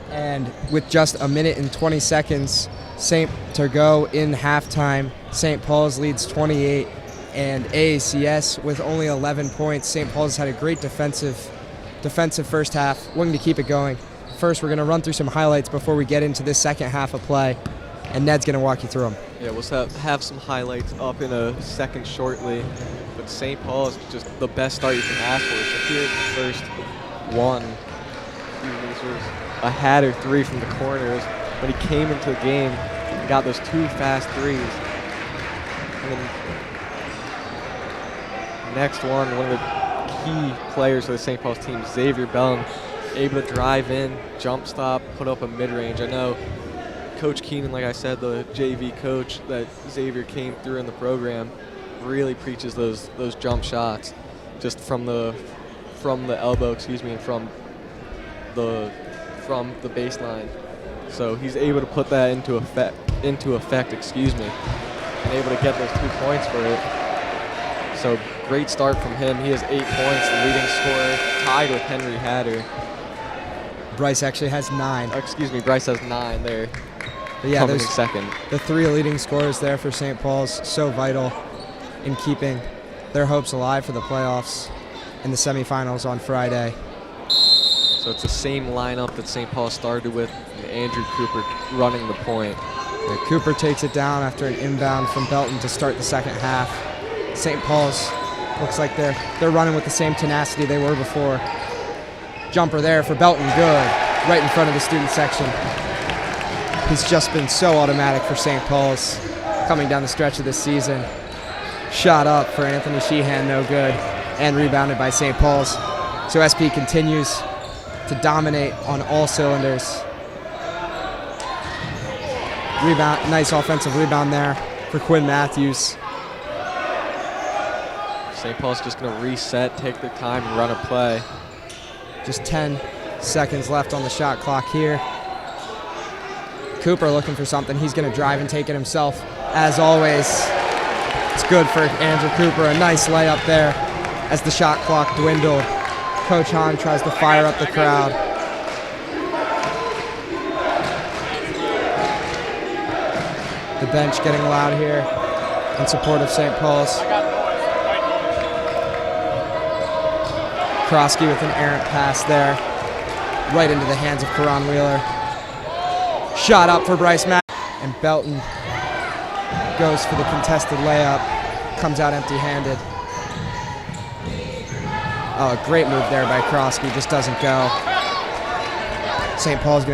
And with just a minute and 20 seconds to go in halftime, St. Paul's leads 28, and AACS with only 11 points. St. Paul's has had a great defensive first half, looking to keep it going. First, we're going to run through some highlights before we get into this second half of play, and Ned's going to walk you through them. Yeah, we'll have some highlights up in a second shortly, but St. Paul is just the best start you can ask for. So here's the first one. This was a Hatter three from the corners. When he came into the game, he got those 2 fast threes. And then next one of the key players for the St. Paul's team, Xavier Bellin, able to drive in, jump stop, put up a mid-range. I know Coach Keenan, like I said, the JV coach that Xavier came through in the program, really preaches those jump shots, just from the elbow, and from the baseline. So he's able to put that into effect, and able to get those 2 points for it. So great start from him. He has 8 points, the leading scorer, tied with Henry Hatter. Bryce actually has 9. Bryce has 9 there. But yeah, coming in second. The 3 leading scorers there for St. Paul's, so vital in keeping their hopes alive for the playoffs in the semifinals on Friday. So it's the same lineup that St. Paul started with, and Andrew Cooper running the point. Yeah, Cooper takes it down after an inbound from Belton to start the second half. St. Paul's looks like they're running with the same tenacity they were before. Jumper there for Belton, good, right in front of the student section. He's just been so automatic for St. Paul's coming down the stretch of this season. Shot up for Anthony Sheehan, no good, and rebounded by St. Paul's. So SP continues to dominate on all cylinders. Rebound, nice offensive rebound there for Quinn Matthews. St. Paul's just going to reset, take their time, and run a play. Just 10 seconds left on the shot clock here. Cooper looking for something. He's going to drive and take it himself, as always. It's good for Andrew Cooper. A nice layup there as the shot clock dwindled. Coach Hahn tries to fire up the crowd. The bench getting loud here in support of St. Paul's. Krosky with an errant pass there, right into the hands of Karan Wheeler. Shot up for Bryce Mack, and Belton goes for the contested layup, comes out empty-handed. Oh, a great move there by Krosky, just doesn't go. St. Paul's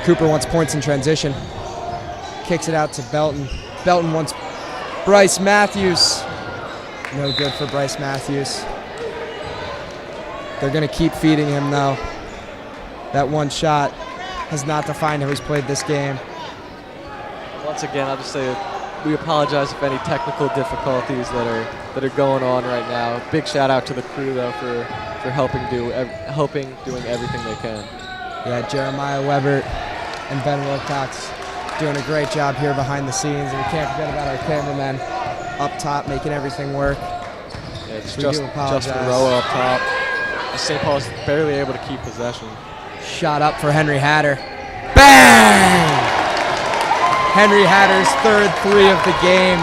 Cooper wants points in transition. Kicks it out to Belton. Belton wants Bryce Matthews. No good for Bryce Matthews. They're going to keep feeding him, though. That one shot has not defined how he's played this game. Once again, I'll just say we apologize if any technical difficulties that are going on right now. Big shout out to the crew, though, for helping doing everything they can. Yeah, Jeremiah Weber and Ben Wilcox doing a great job here behind the scenes, and we can't forget about our cameramen up top making everything work. Yeah, it's just Roa up top. St. Paul's barely able to keep possession. Shot up for Henry Hatter. Bang! Henry Hatter's 3rd 3 of the game,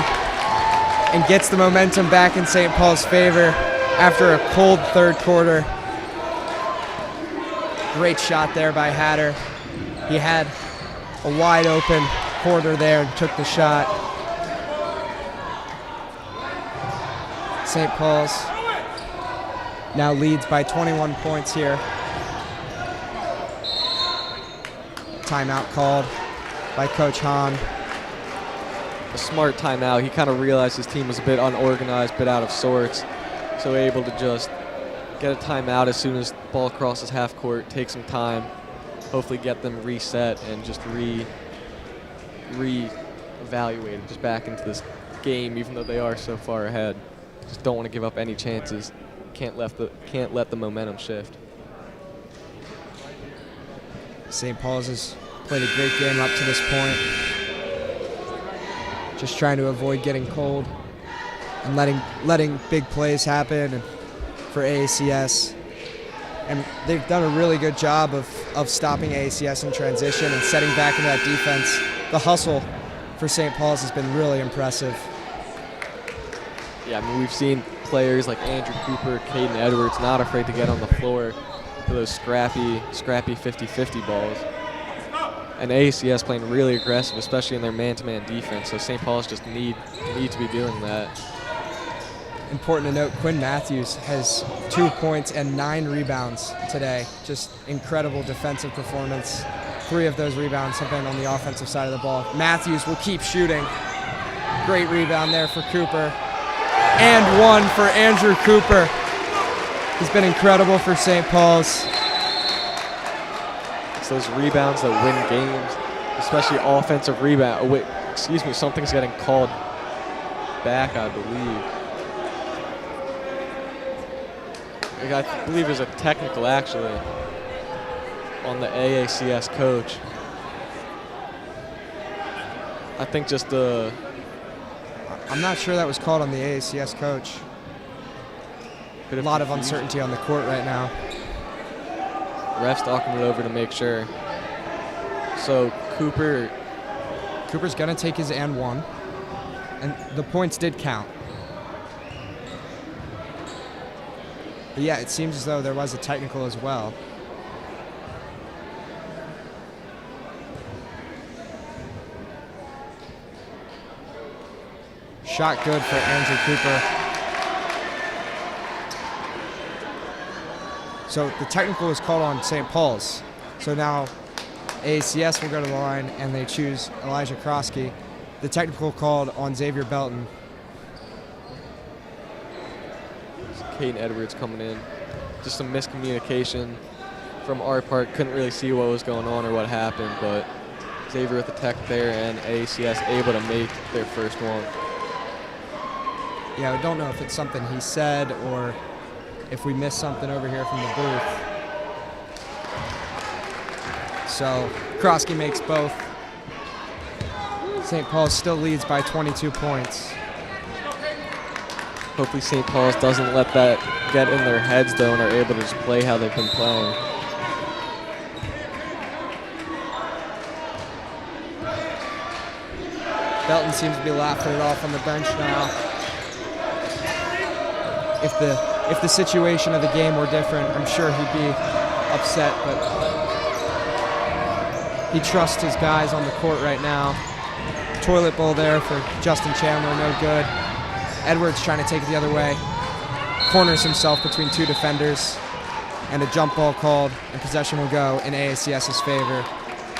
and gets the momentum back in St. Paul's favor after a cold 3rd quarter. Great shot there by Hatter. He had a wide open quarter there and took the shot. St. Paul's now leads by 21 points here. Timeout called by Coach Hahn. A smart timeout. He kind of realized his team was a bit unorganized, a bit out of sorts, so able to just get a timeout as soon as the ball crosses half court, take some time, hopefully get them reset and just re-evaluated just back into this game, even though they are so far ahead. Just don't want to give up any chances. Can't let the momentum shift. St. Paul's has played a great game up to this point. Just trying to avoid getting cold and letting big plays happen. And for AACS, And they've done a really good job of stopping AACS in transition and setting back into that defense. The hustle for St. Paul's has been really impressive. Yeah, I mean, we've seen players like Andrew Cooper, Caden Edwards not afraid to get on the floor for those scrappy 50-50 balls. And AACS playing really aggressive, especially in their man-to-man defense. So St. Paul's just need to be doing that. Important to note, Quinn Matthews has 2 points and 9 rebounds today. Just incredible defensive performance. 3 of those rebounds have been on the offensive side of the ball. Matthews will keep shooting. Great rebound there for Cooper. And 1 for Andrew Cooper. He's been incredible for St. Paul's. It's those rebounds that win games, especially offensive rebound. Oh, wait, excuse me, something's getting called back, I believe. I believe there's a technical, actually, on the AACS coach. I think just the... I'm not sure that was called on the AACS coach. A lot of uncertainty on the court right now. Ref's talking it over to make sure. So Cooper's going to take his and 1. And the points did count. But yeah, it seems as though there was a technical as well. Shot good for Andrew Cooper. So the technical was called on St. Paul's. So now AACS will go to the line and they choose Elijah Krosky. The technical called on Xavier Belton. Caden Edwards coming in. Just some miscommunication from our part. Couldn't really see what was going on or what happened, but Xavier with the tech there and AACS able to make their first one. Yeah, I don't know if it's something he said or if we missed something over here from the booth. So Krosky makes both. St. Paul still leads by 22 points. Hopefully St. Paul's doesn't let that get in their heads, though, and are able to just play how they've been playing. Belton seems to be laughing it off on the bench now. If the situation of the game were different, I'm sure he'd be upset, but he trusts his guys on the court right now. Toilet bowl there for Justin Chandler, no good. Edwards trying to take it the other way. Corners himself between 2 defenders, and a jump ball called, and possession will go in AACS's favor.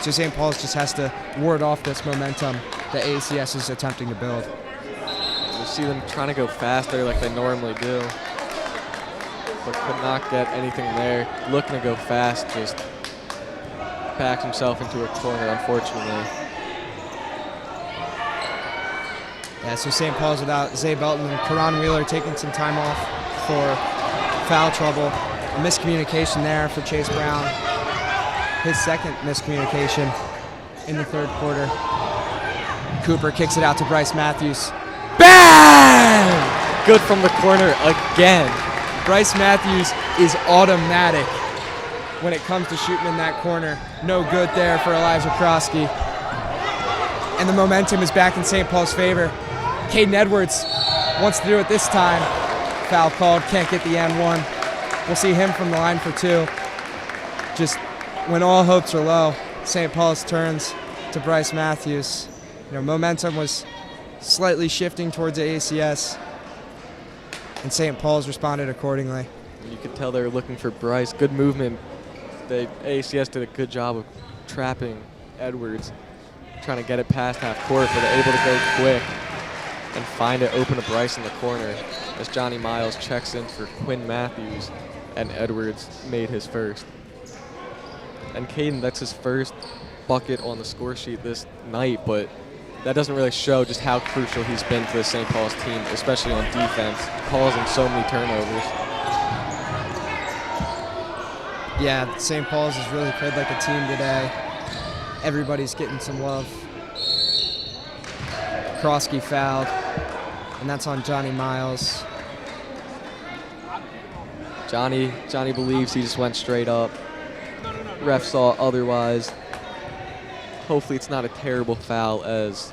So St. Paul's just has to ward off this momentum that AACS is attempting to build. You see them trying to go faster like they normally do, but could not get anything there. Looking to go fast, just backed himself into a corner, unfortunately. Yeah, so St. Paul's without Zay Belton and Karan Wheeler taking some time off for foul trouble. A miscommunication there for Chase Brown. His second miscommunication in the third quarter. Cooper kicks it out to Bryce Matthews. Bang! Good from the corner again. Bryce Matthews is automatic when it comes to shooting in that corner. No good there for Elijah Krosky. And the momentum is back in St. Paul's favor. Caden Edwards wants to do it this time. Foul called, can't get the and 1. We'll see him from the line for 2. Just when all hopes are low, St. Paul's turns to Bryce Matthews. You know, momentum was slightly shifting towards AACS, and St. Paul's responded accordingly. You could tell they were looking for Bryce. Good movement. AACS did a good job of trapping Edwards, trying to get it past half court, but they're able to go quick and find it open to Bryce in the corner as Johnny Miles checks in for Quinn Matthews, and Edwards made his first. And Caden, that's his first bucket on the score sheet this night, but that doesn't really show just how crucial he's been to the St. Paul's team, especially on defense, causing so many turnovers. Yeah, St. Paul's has really played like a team today. Everybody's getting some love. Krosky fouled, and that's on Johnny Miles. Johnny believes he just went straight up. Ref saw otherwise. Hopefully it's not a terrible foul as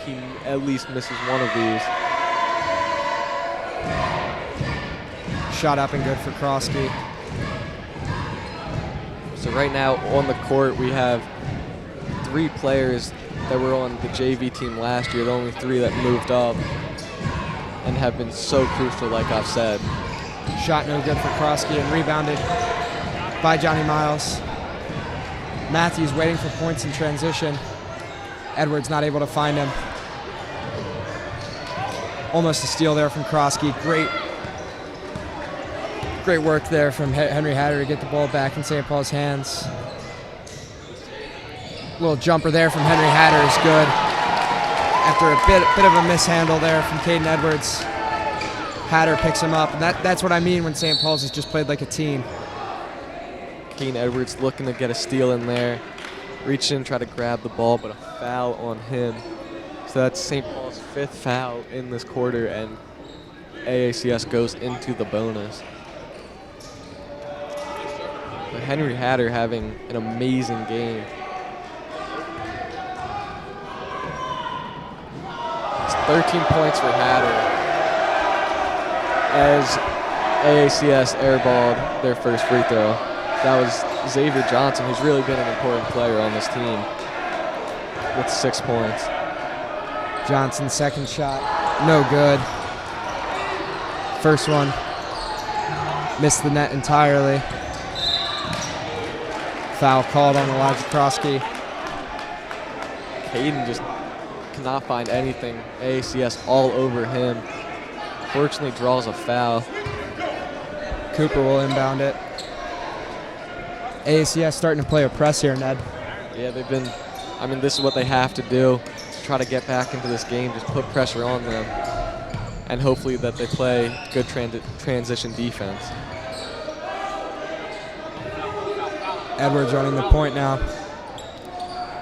he at least misses one of these. Shot up and good for Krosky. So right now on the court we have 3 players that were on the JV team last year, the only 3 that moved up and have been so crucial, like I've said. Shot no good for Krosky and rebounded by Johnny Miles. Matthews waiting for points in transition. Edwards not able to find him. Almost a steal there from Krosky. Great work there from Henry Hatter to get the ball back in St. Paul's hands. Little jumper there from Henry Hatter is good. After a bit of a mishandle there from Caden Edwards, Hatter picks him up. And that's what I mean when St. Paul's has just played like a team. Caden Edwards looking to get a steal in there. Reach in, try to grab the ball, but a foul on him. So that's St. Paul's 5th foul in this quarter, and AACS goes into the bonus. But Henry Hatter having an amazing game. It's 13 points for Hatter as AACS airballed their first free throw. That was Xavier Johnson, who's really been an important player on this team, with 6 points. Johnson's second shot, no good. First one, missed the net entirely. Foul called on Elijah Krosky. Caden just cannot find anything. AACS all over him. Fortunately draws a foul. Cooper will inbound it. AACS starting to play a press here, Ned. Yeah, they've been, I mean, this is what they have to do to try to get back into this game, just put pressure on them, and hopefully that they play good transition defense. Edwards running the point now.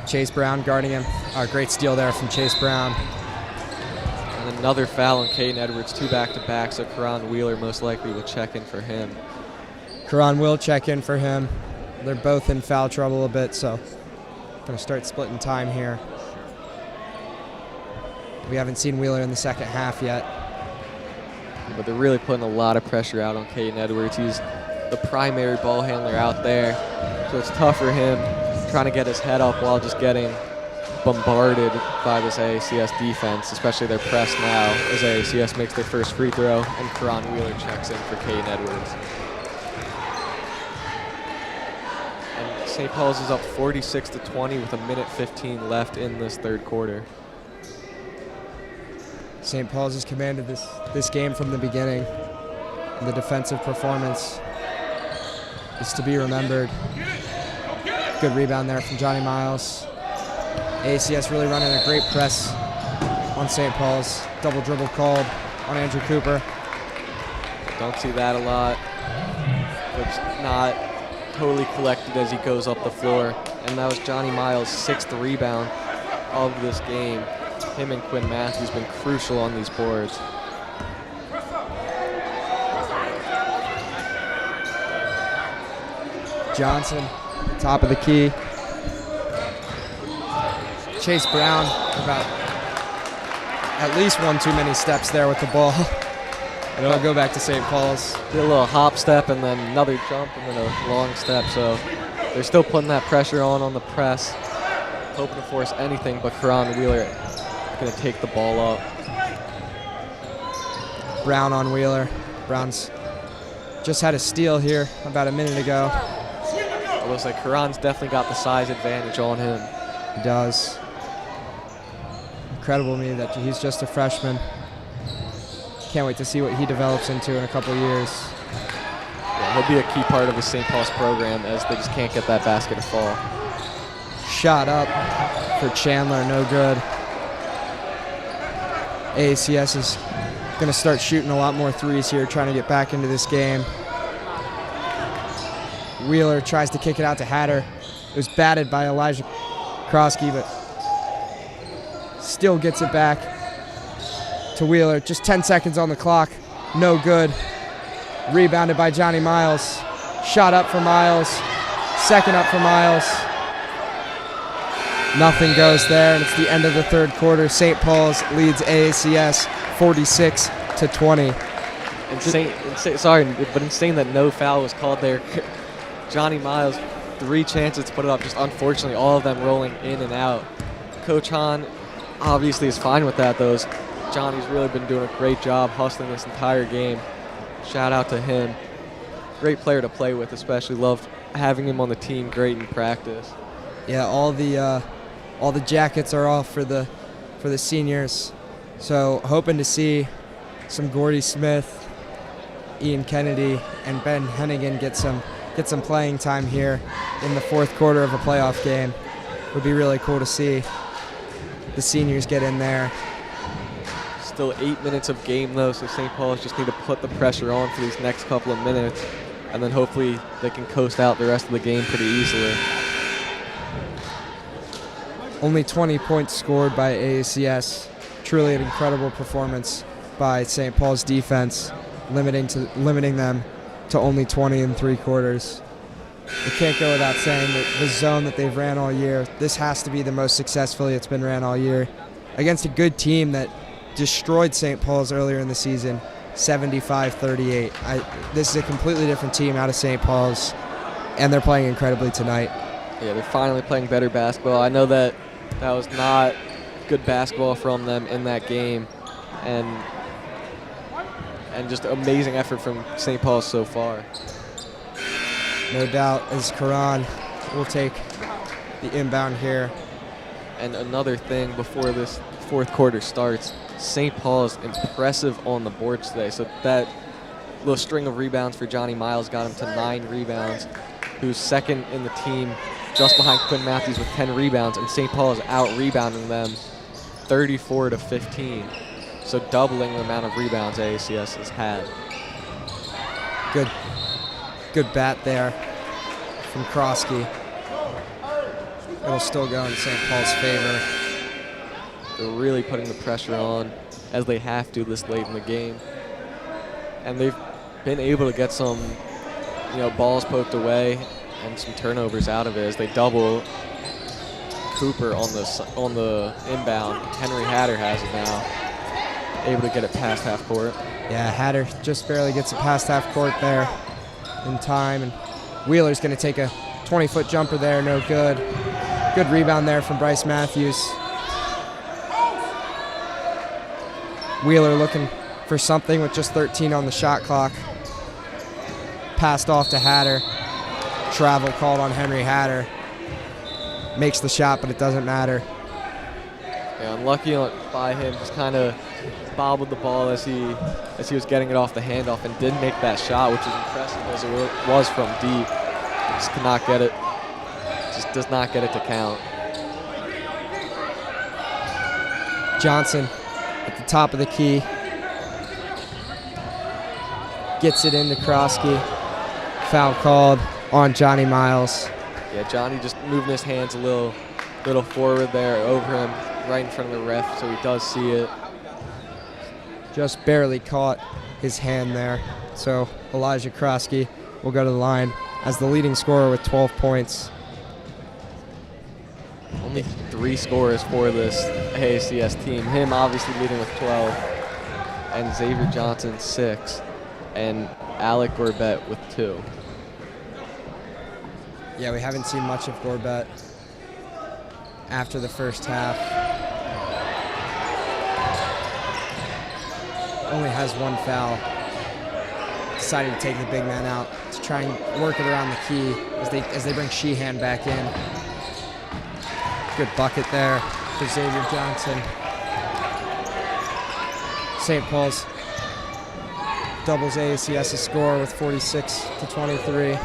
Chase Brown guarding him. Great steal there from Chase Brown. And another foul on Caden Edwards, 2 back-to-back, so Karan Wheeler most likely will check in for him. Karan will check in for him. They're both in foul trouble a bit, so going to start splitting time here. We haven't seen Wheeler in the second half yet. But they're really putting a lot of pressure out on Caden Edwards. He's the primary ball handler out there, so it's tough for him trying to get his head up while just getting bombarded by this AACS defense, especially their press now as AACS makes their first free throw and Karan Wheeler checks in for Caden Edwards. And St. Paul's is up 46-20 with 1:15 left in this third quarter. St. Paul's has commanded this game from the beginning. And the defensive performance is to be remembered. Good rebound there from Johnny Miles. AACS really running a great press on St. Paul's. Double dribble called on Andrew Cooper. Don't see that a lot. But not totally collected as he goes up the floor. And that was Johnny Miles' 6th rebound of this game. Him and Quinn Matthews been crucial on these boards. Johnson, top of the key. Chase Brown, about at least one too many steps there with the ball. And it'll go back to St. Paul's. Did a little hop step and then another jump and then a long step. So they're still putting that pressure on the press, hoping to force anything, but Karan Wheeler going to take the ball up. Brown on Wheeler. Brown's just had a steal here about a minute ago. It looks like Karan's definitely got the size advantage on him. He does. Incredible to me that he's just a freshman. Can't wait to see what he develops into in a couple years. Yeah, he'll be a key part of the St. Paul's program as they just can't get that basket to fall. Shot up for Chandler, no good. AACS is going to start shooting a lot more threes here, trying to get back into this game. Wheeler tries to kick it out to Hatter. It was batted by Elijah Krosky, but still gets it back to Wheeler. Just 10 seconds on the clock. no good. Rebounded by Johnny Miles. Shot up for Miles. Second up for Miles. Nothing goes there, and it's the end of the third quarter. St. Paul's leads AACS 46-20. Insane that no foul was called there. Johnny Miles, 3 chances to put it up, just unfortunately all of them rolling in and out. Coach Hahn obviously is fine with that, though. Johnny's really been doing a great job hustling this entire game. Shout out to him. Great player to play with, especially loved having him on the team, great in practice. Yeah, all the jackets are off for the seniors. So hoping to see some Gordy Smith, Ian Kennedy, and Ben Hennigan get some playing time here in the fourth quarter of a playoff game. Would be really cool to see the seniors get in there. Still 8 minutes of game, though, so St. Paul's just need to put the pressure on for these next couple of minutes, and then hopefully they can coast out the rest of the game pretty easily. Only 20 points scored by AACS. Truly an incredible performance by St. Paul's defense, limiting them to only 20 in 3 quarters. It can't go without saying that the zone that they've ran all year, this has to be the most successfully it's been ran all year against a good team that destroyed St. Paul's earlier in the season, 75-38. This is a completely different team out of St. Paul's, and they're playing incredibly tonight. Yeah, they're finally playing better basketball. I know that was not good basketball from them in that game, and just amazing effort from St. Paul's so far. No doubt, as Karan will take the inbound here. And another thing before this fourth quarter starts, St. Paul's impressive on the boards today. So that little string of rebounds for Johnny Miles got him to 9 rebounds, who's second in the team just behind Quinn Matthews with 10 rebounds, and St. Paul is out-rebounding them 34-15. So doubling the amount of rebounds AACS has had. Good bat there from Krosky. It'll still go in St. Paul's favor. They're really putting the pressure on, as they have to this late in the game. And they've been able to get some, balls poked away and some turnovers out of it as they double Cooper on the inbound. Henry Hatter has it now, able to get it past half court. Yeah, Hatter just barely gets it past half court there in time, and Wheeler's going to take a 20-foot jumper there, no good. Good rebound there from Bryce Matthews. Wheeler looking for something with just 13 on the shot clock. Passed off to Hatter. Travel called on Henry Hatter. Makes the shot, but it doesn't matter. Yeah, unlucky by him. Just kind of bobbled the ball as he was getting it off the handoff, and did make that shot, which is impressive as it was from deep. Just could not get it. Just does not get it to count. Johnson at the top of the key. Gets it into Krosky. Foul called on Johnny Miles. Yeah, Johnny just moving his hands a little forward there over him, right in front of the ref, so he does see it. Just barely caught his hand there. So Elijah Krosky will go to the line as the leading scorer with 12 points. Only 3 scorers for this AACS team. Him obviously leading with 12, and Xavier Johnson 6, and Alec Gorbett with 2. Yeah, we haven't seen much of Gorbett after the first half. Only has 1 foul. Decided to take the big man out to try and work it around the key as they bring Sheehan back in. Good bucket there for Xavier Johnson. St. Paul's doubles AACS's score with 46-23.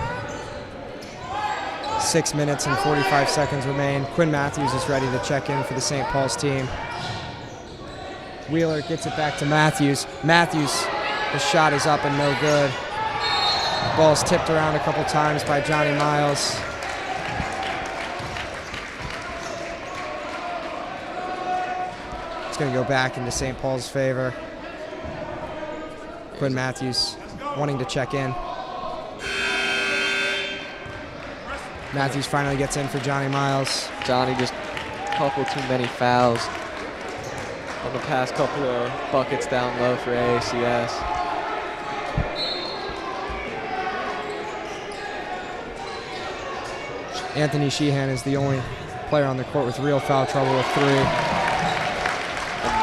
6 minutes and 45 seconds remain. Quinn Matthews is ready to check in for the St. Paul's team. Wheeler gets it back to Matthews. Matthews, the shot is up and no good. Ball's tipped around a couple times by Johnny Miles. It's going to go back into St. Paul's favor. Quinn Matthews wanting to check in. Matthews finally gets in for Johnny Miles. Johnny just a couple too many fouls on the past couple of buckets down low for AACS. Anthony Sheehan is the only player on the court with real foul trouble with 3.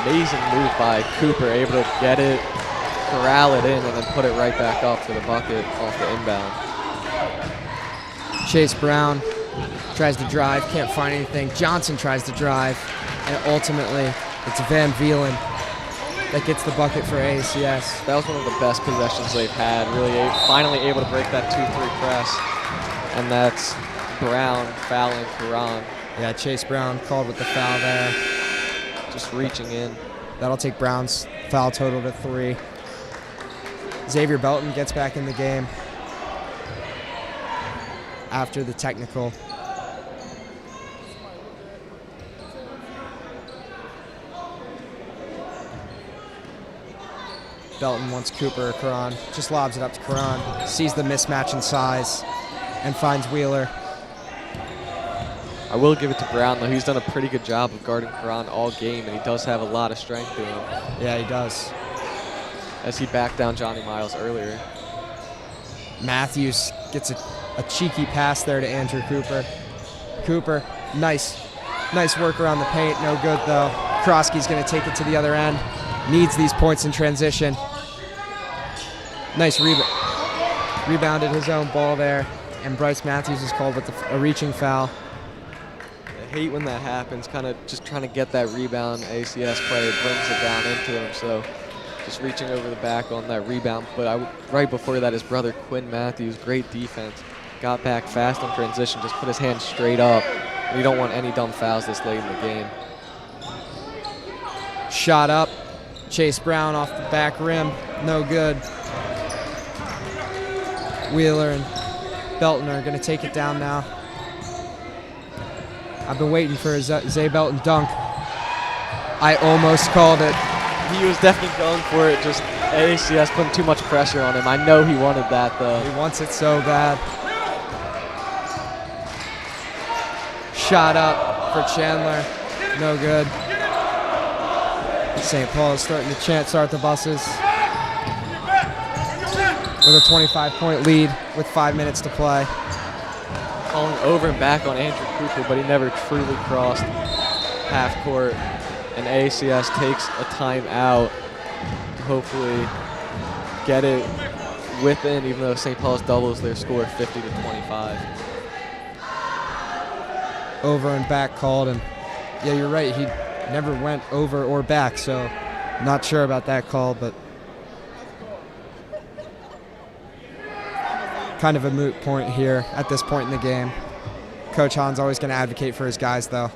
Amazing move by Cooper, able to get it, corral it in, and then put it right back up for the bucket off the inbound. Chase Brown tries to drive, can't find anything. Johnson tries to drive, and ultimately it's Van Veelen that gets the bucket for AACS. That was one of the best possessions they've had, really finally able to break that 2-3 press, and that's Brown fouling Karan. Yeah, Chase Brown called with the foul there. Just reaching in. That'll take Brown's foul total to 3. Xavier Belton gets back in the game after the technical. Belton wants Cooper or Karan, just lobs it up to Karan, sees the mismatch in size, and finds Wheeler. I will give it to Brown, though. He's done a pretty good job of guarding Karan all game, and he does have a lot of strength to him. Yeah, he does. As he backed down Johnny Miles earlier. Matthews gets a cheeky pass there to Andrew Cooper. Cooper, nice work around the paint. No good, though. Krosky's going to take it to the other end. Needs these points in transition. Nice rebounded his own ball there, and Bryce Matthews is called with a reaching foul. I hate when that happens, kind of just trying to get that rebound. ACS player brings it down into him, so just reaching over the back on that rebound. But right before that, his brother Quinn Matthews, great defense, got back fast on transition, just put his hand straight up. And you don't want any dumb fouls this late in the game. Shot up, Chase Brown off the back rim, no good. Wheeler and Belton are going to take it down now. I've been waiting for a Zay Belton dunk. I almost called it. He was definitely going for it, just AACS putting too much pressure on him. I know he wanted that, though. He wants it so bad. Shot up for Chandler, no good. St. Paul is starting to start the buses with a 25-point lead with 5 minutes to play. Calling over and back on Andrew Cooper, but he never truly crossed half court. And AACS takes a timeout to hopefully get it within, even though St. Paul's doubles their score 50-25. Over and back called, and yeah, you're right. He never went over or back, so not sure about that call, but kind of a moot point here at this point in the game. Coach Hahn's always going to advocate for his guys, though.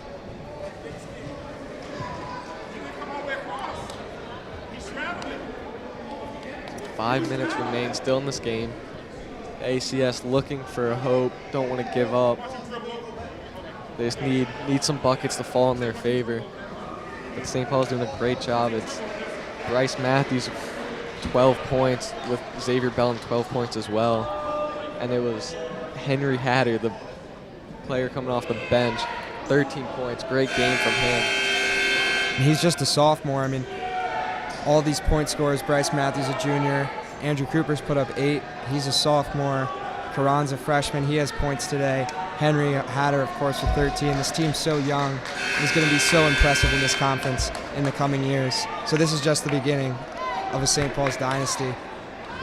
Five minutes remain still in this game. ACS looking for hope, don't want to give up. They just need some buckets to fall in their favor. But St. Paul's doing a great job. It's Bryce Matthews, 12 points, with Xavier Belton, 12 points as well. And it was Henry Hatter, the player coming off the bench, 13 points. Great game from him. He's just a sophomore. I mean, all these point scorers, Bryce Matthews a junior, Andrew Cooper's put up 8. He's a sophomore. Karan's a freshman. He has points today. Henry Hatter, of course, with 13. This team's so young. He's going to be so impressive in this conference in the coming years. So this is just the beginning of a St. Paul's dynasty.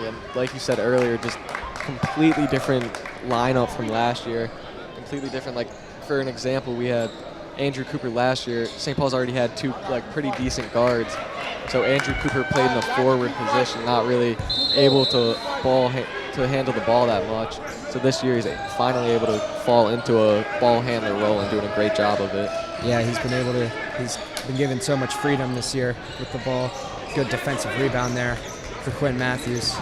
Yeah, like you said earlier, just completely different lineup from last year. Completely different. Like, for an example, we had Andrew Cooper last year. St. Paul's already had 2 pretty decent guards. So Andrew Cooper played in the forward position, not really able to handle the ball that much. So this year he's finally able to fall into a ball handler role and doing a great job of it. Yeah, he's been given so much freedom this year with the ball. Good defensive rebound there for Quinn Matthews.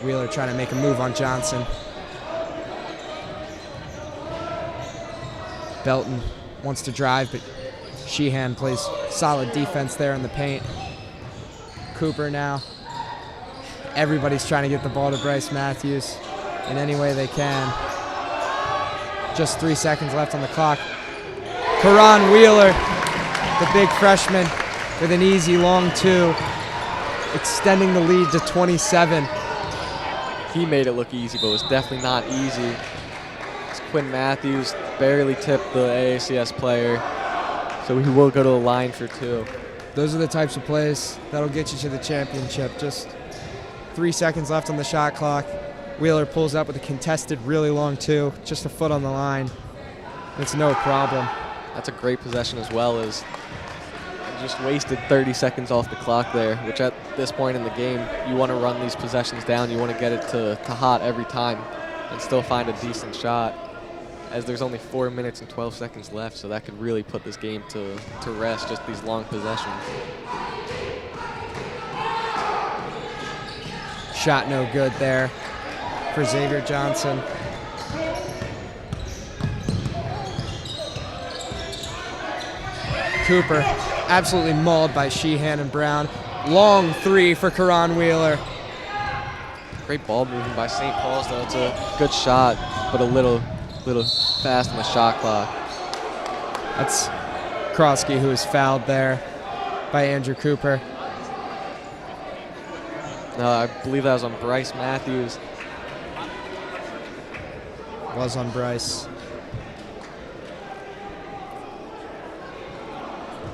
Wheeler trying to make a move on Johnson. Belton wants to drive, but Sheehan plays solid defense there in the paint. Cooper now. Everybody's trying to get the ball to Bryce Matthews in any way they can. Just 3 seconds left on the clock. Karan Wheeler, the big freshman, with an easy long two, extending the lead to 27. He made it look easy, but it was definitely not easy. It's Quinn Matthews barely tipped the AACS player, so he will go to the line for two. Those are the types of plays that'll get you to the championship. Just 3 seconds left on the shot clock. Wheeler pulls up with a contested, really long two, just a foot on the line. It's no problem. That's a great possession as well, as you just wasted 30 seconds off the clock there, which at this point in the game, you want to run these possessions down. You want to get it to hot every time and still find a decent shot, as there's only 4 minutes and 12 seconds left, so that could really put this game to rest, just these long possessions. Shot no good there for Xavier Johnson. Cooper absolutely mauled by Sheehan and Brown. Long three for Karan Wheeler. Great ball moving by St. Paul's, though. It's a good shot, but a little fast on the shot clock. That's Krosky, who was fouled there by Andrew Cooper. No, I believe that was on Bryce Matthews. Was on Bryce.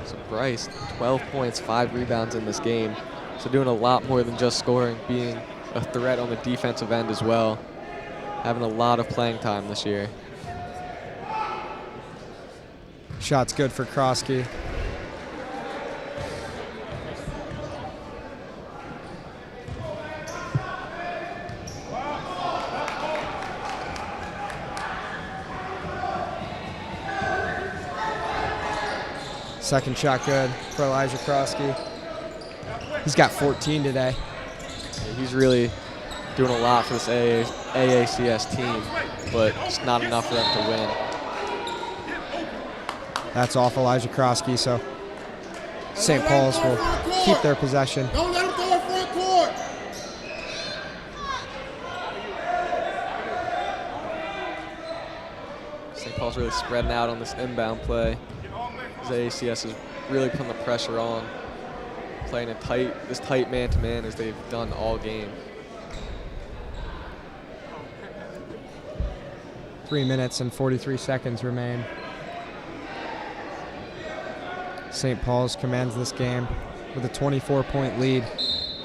So Bryce, 12 points, 5 rebounds in this game. So doing a lot more than just scoring, being a threat on the defensive end as well. Having a lot of playing time this year. Shot's good for Krosky. Second shot good for Elijah Krosky. He's got 14 today. He's really doing a lot for this AACS team, but it's not enough for them to win. That's off Elijah Krosky, so St. Paul's will keep their possession. Don't let him throw it front court. St. Paul's really spreading out on this inbound play. AACS is really putting the pressure on, playing this tight man-to-man as they've done all game. 3 minutes and 43 seconds remain. St. Paul's commands this game with a 24-point lead,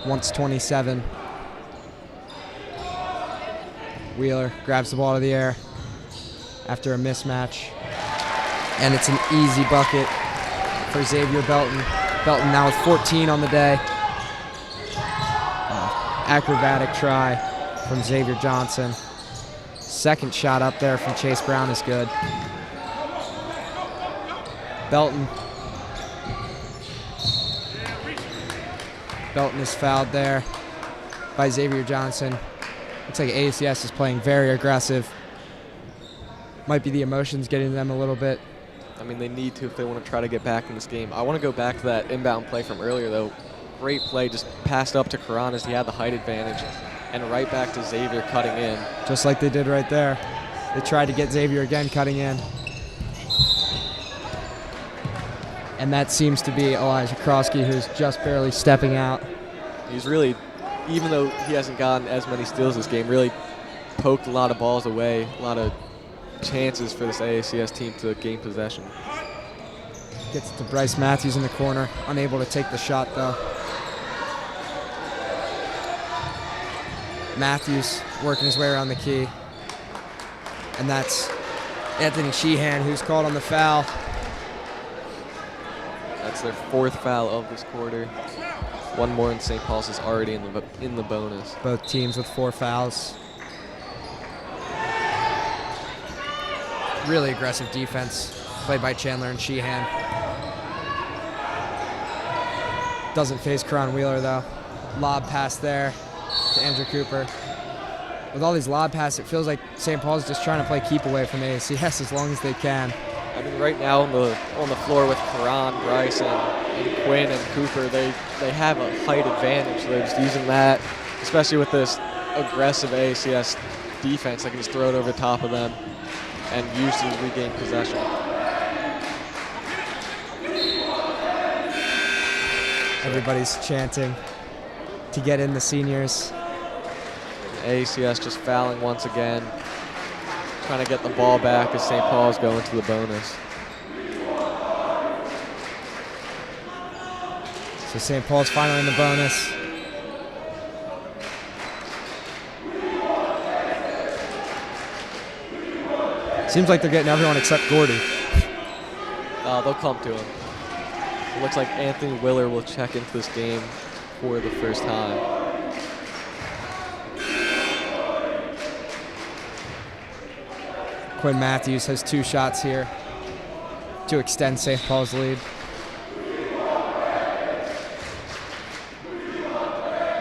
wants 27. Wheeler grabs the ball out of the air after a mismatch. And it's an easy bucket for Xavier Belton. Belton now with 14 on the day. Acrobatic try from Xavier Johnson. Second shot up there from Chase Brown is good. Belton is fouled there by Xavier Johnson. Looks like AACS is playing very aggressive. Might be the emotions getting them a little bit. I mean, they need to if they want to try to get back in this game. I want to go back to that inbound play from earlier, though. Great play, just passed up to Karan as he had the height advantage, and right back to Xavier cutting in. Just like they did right there. They tried to get Xavier again cutting in. And that seems to be Elijah Krosky, who's just barely stepping out. He's really, even though he hasn't gotten as many steals this game, really poked a lot of balls away, a lot of chances for this AACS team to gain possession. Gets it to Bryce Matthews in the corner, unable to take the shot though. Matthews working his way around the key. And that's Anthony Sheehan, who's called on the foul. That's their 4th foul of this quarter. One more and St. Paul's is already in the bonus. Both teams with 4 fouls. Really aggressive defense played by Chandler and Sheehan. Doesn't face Karan Wheeler though. Lob pass there to Andrew Cooper. With all these lob passes, it feels like St. Paul's just trying to play keep away from AACS as long as they can. I mean, right now on the floor with Karan, Bryce, and Quinn and Cooper, they have a height advantage. They're just using that, especially with this aggressive AACS defense. They can just throw it over the top of them and usually regain possession. Everybody's chanting to get in the seniors. AACS just fouling once again, trying to get the ball back as St. Paul's going to the bonus. So St. Paul's finally in the bonus. Seems like they're getting everyone except Gordy. They'll come to him. It looks like Anthony Willer will check into this game for the first time. Quinn Matthews has 2 shots here to extend St. Paul's lead.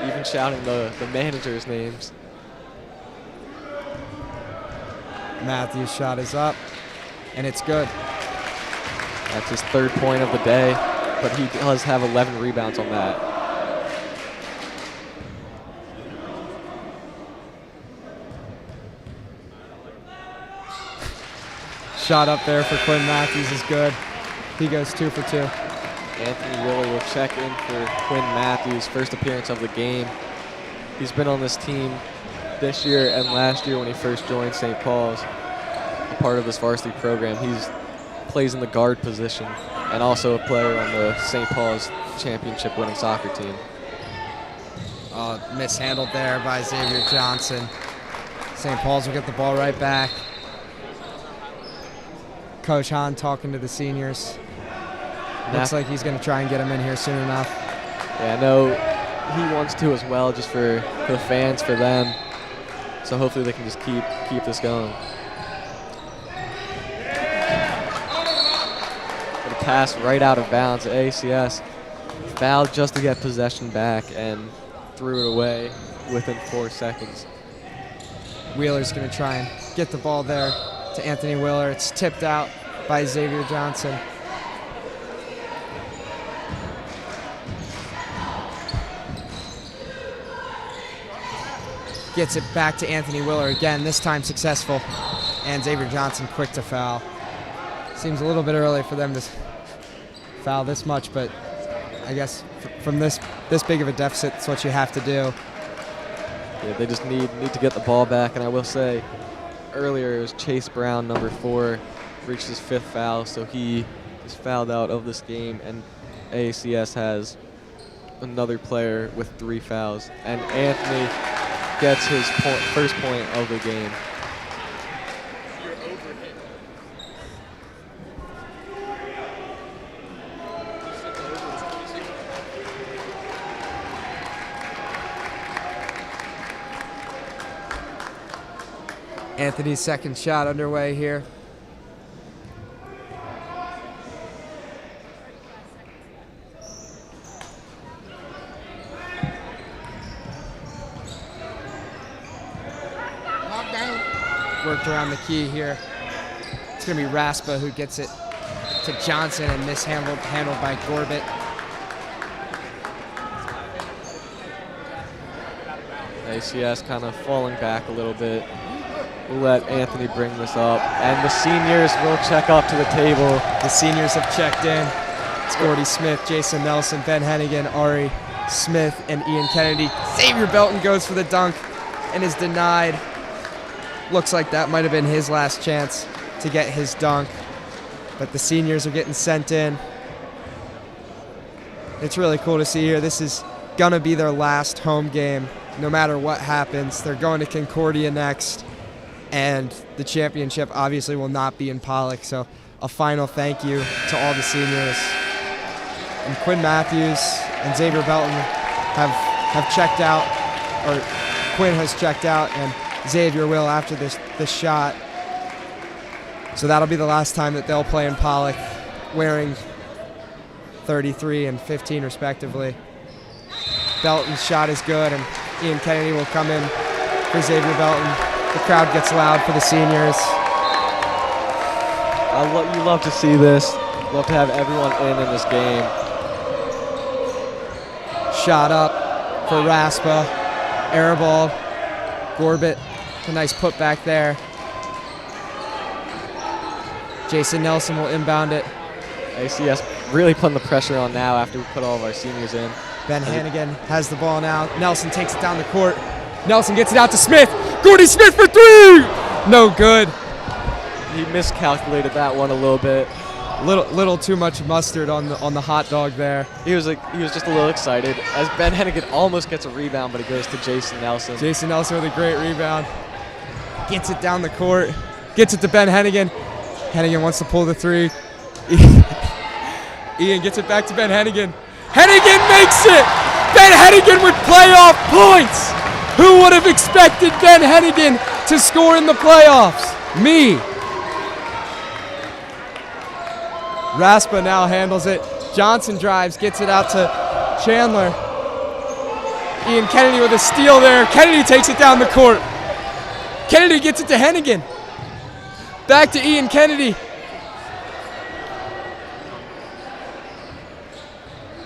Even shouting the managers' names. Matthews' shot is up, and it's good. That's his 3rd point of the day, but he does have 11 rebounds on that. Shot up there for Quinn Matthews is good. He goes 2 for 2. Anthony Willer will check in for Quinn Matthews, first appearance of the game. He's been on this team this year and last year when he first joined St. Paul's, a part of this varsity program. He plays in the guard position and also a player on the St. Paul's championship winning soccer team. Mishandled there by Xavier Johnson. St. Paul's will get the ball right back. Coach Hahn talking to the seniors. Looks like he's going to try and get him in here soon enough. Yeah, I know he wants to as well, just for the fans, for them. So hopefully they can just keep this going. But a pass right out of bounds. AACS fouled just to get possession back and threw it away within 4 seconds. Wheeler's going to try and get the ball there to Anthony Willer. It's tipped out by Xavier Johnson. Gets it back to Anthony Willer again, this time successful. And Xavier Johnson quick to foul. Seems a little bit early for them to foul this much, but I guess from this big of a deficit, it's what you have to do. Yeah, they just need to get the ball back, and I will say earlier it was Chase Brown, number 4, reached his 5th foul, so he is fouled out of this game, and AACS has another player with 3 fouls, and Anthony gets his first point of the game. Anthony's second shot underway here. Worked around the key here. It's going to be Raspa who gets it to Johnson and mishandled by Gorbit. ACS kind of falling back a little bit. We'll let Anthony bring this up. And the seniors will check up to the table. The seniors have checked in. It's Gordy Smith, Jason Nelson, Ben Hennigan, Ari Smith, and Ian Kennedy. Xavier Belton goes for the dunk and is denied. Looks like that might have been his last chance to get his dunk. But the seniors are getting sent in. It's really cool to see here. This is going to be their last home game, no matter what happens. They're going to Concordia next. And the championship obviously will not be in Pollock. So a final thank you to all the seniors. And Quinn Matthews and Xavier Belton have checked out, or Quinn has checked out, and Xavier will after this shot. So that'll be the last time that they'll play in Pollock, wearing 33 and 15 respectively. Belton's shot is good, and Ian Kennedy will come in for Xavier Belton. The crowd gets loud for the seniors. You love to see this. Love to have everyone in this game. Shot up for Raspa. Air ball. Gorbit. A nice putback there. Jason Nelson will inbound it. ACS really putting the pressure on now after we put all of our seniors in. Ben Hannigan has the ball now. Nelson takes it down the court. Nelson gets it out to Smith. Gordy Smith for three! No good. He miscalculated that one a little bit. Little too much mustard on the hot dog there. He was just a little excited as Ben Hannigan almost gets a rebound, but it goes to Jason Nelson. Jason Nelson with a great rebound. Gets it down the court. Gets it to Ben Hannigan. Hannigan wants to pull the three. Ian gets it back to Ben Hannigan. Hannigan makes it! Ben Hannigan with playoff points! Who would have expected Ben Hannigan to score in the playoffs? Me. Raspa now handles it. Johnson drives, gets it out to Chandler. Ian Kennedy with a steal there. Kennedy takes it down the court. Kennedy gets it to Hannigan. Back to Ian Kennedy.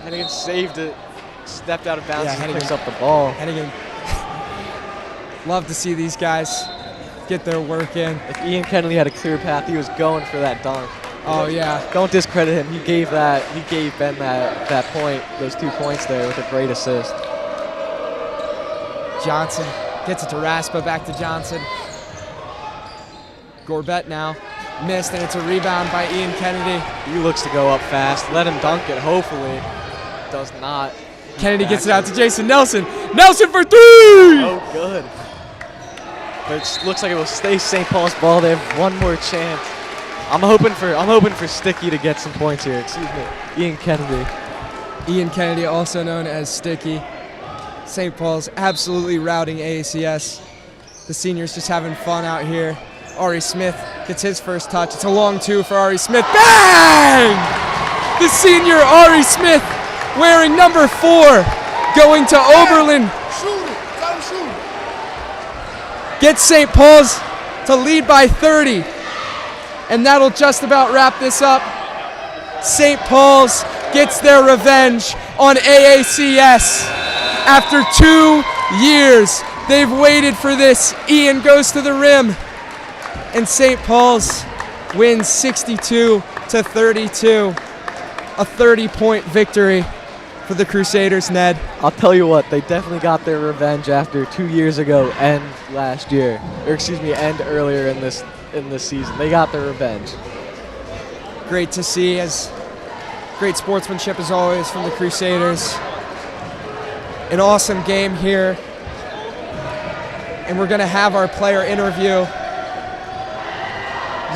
Hannigan saved it, stepped out of bounds, Yeah, and picks up the ball. Hannigan. Love to see these guys get their work in. If Ian Kennedy had a clear path, he was going for that dunk. Oh yeah. Don't discredit him. He gave Ben that point, those 2 points there with a great assist. Johnson gets it to Raspa, back to Johnson. Gorbet now. Missed, and it's a rebound by Ian Kennedy. He looks to go up fast. Let him dunk it, hopefully. Does not. Kennedy gets it out to Jason Nelson. Nelson for three! Oh, good. But it looks like it will stay St. Paul's ball. They have one more chance. I'm hoping for Sticky to get some points here. Excuse me. Ian Kennedy. Ian Kennedy, also known as Sticky. St. Paul's absolutely routing AACS. The seniors just having fun out here. Ari Smith gets his first touch. It's a long two for Ari Smith. Bang! The senior Ari Smith wearing number 4 going to Oberlin. Gets St. Paul's to lead by 30. And that'll just about wrap this up. St. Paul's gets their revenge on AACS. After 2 years, they've waited for this. Ian goes to the rim. And St. Paul's wins 62-32. A 30-point victory for the Crusaders, Ned. I'll tell you what, they definitely got their revenge after 2 years ago and last year. And earlier in this season. They got their revenge. Great to see, as great sportsmanship as always from the Crusaders. An awesome game here. And we're going to have our player interview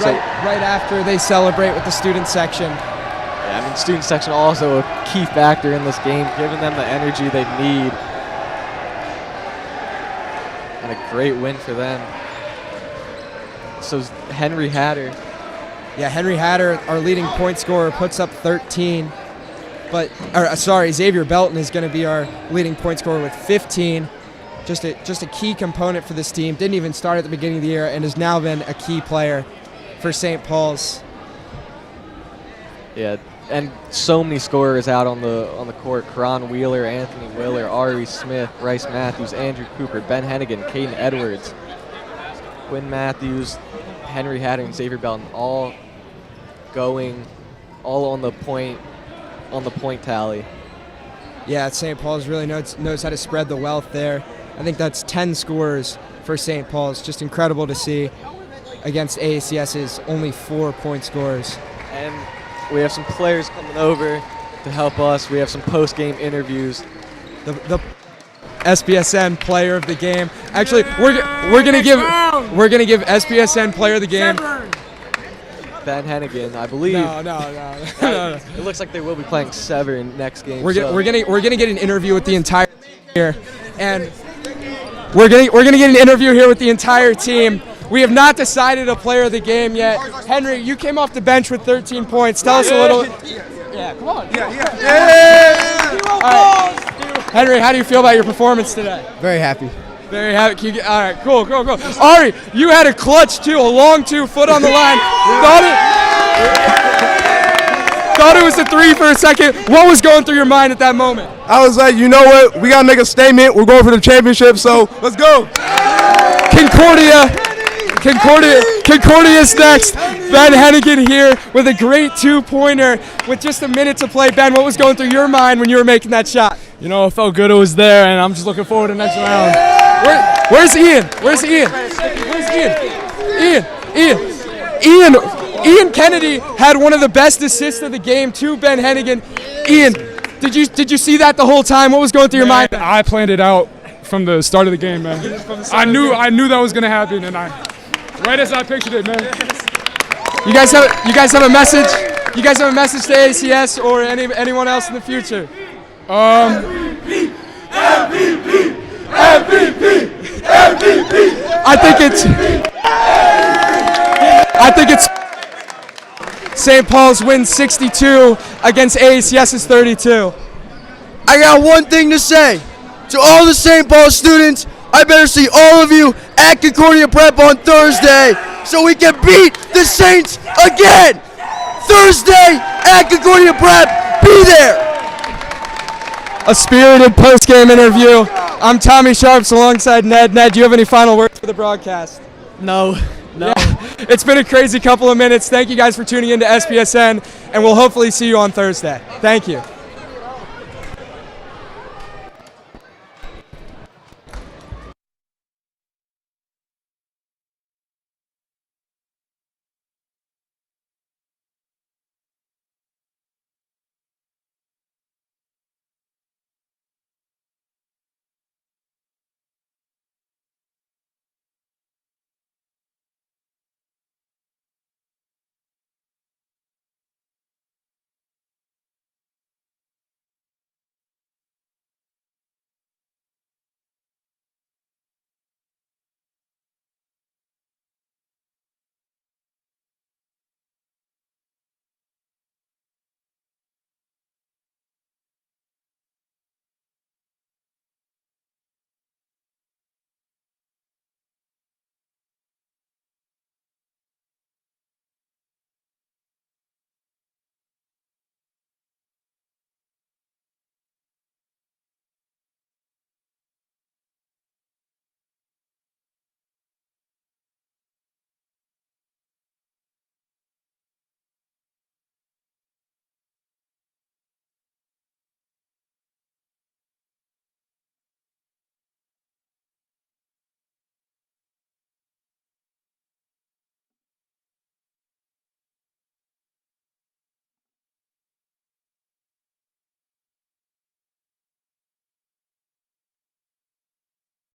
right after they celebrate with the student section. Yeah, I mean, student section also a key factor in this game, giving them the energy they need. And a great win for them. So Henry Hatter. Yeah, Henry Hatter, our leading point scorer, puts up 13. Xavier Belton is going to be our leading point scorer with 15. Just a key component for this team. Didn't even start at the beginning of the year and has now been a key player for St. Paul's. Yeah, and so many scorers out on the court. Karan Wheeler, Anthony Willer, Ari Smith, Bryce Matthews, Andrew Cooper, Ben Hennigan, Caden Edwards, Quinn Matthews, Henry Hatter, and Xavier Belton, all on the point tally. Yeah, St. Paul's really knows how to spread the wealth there. I think that's 10 scores for St. Paul's. Just incredible to see against AACS's only 4 point scores. And we have some players coming over to help us. We have some post-game interviews. The SPSN player of the game. Actually, we're gonna give SPSN player of the game. Ben Hennigan, I believe. No. It looks like they will be playing Severn next game. We're gonna get an interview with the entire here, and we're gonna get an interview here with the entire team. We have not decided a player of the game yet. Henry, you came off the bench with 13 points. Tell us a little. Yeah, come on. Yeah. All right. Henry, how do you feel about your performance today? Very happy. Very happy. All right, cool. Ari, you had a clutch too, a long 2 foot on the line. Thought it. Thought it was a 3 for a second. What was going through your mind at that moment? I was like, you know what? We got to make a statement. We're going for the championship, so let's go. Concordia's next. Ben Hennigan here with a great 2-pointer with just a minute to play. Ben, what was going through your mind when you were making that shot? You know, it felt good it was there, and I'm just looking forward to the next round. Where's Ian? Ian Kennedy had one of the best assists of the game to Ben Hennigan. Ian, did you see that the whole time? What was going through your mind? I planned it out from the start of the game, man. I knew that was gonna happen, and right as I pictured it, man. You guys have a message? You guys have a message to AACS or anyone else in the future? MVP! I think it's St. Paul's wins 62 against AACS's 32. I got one thing to say. To all the St. Paul students, I better see all of you at Concordia Prep on Thursday so we can beat the Saints again. Thursday at Concordia Prep, be there. A spirited post-game interview. I'm Tommy Sharps alongside Ned. Ned, do you have any final words for the broadcast? No. Yeah. It's been a crazy couple of minutes. Thank you guys for tuning in to SPSN, and we'll hopefully see you on Thursday. Thank you.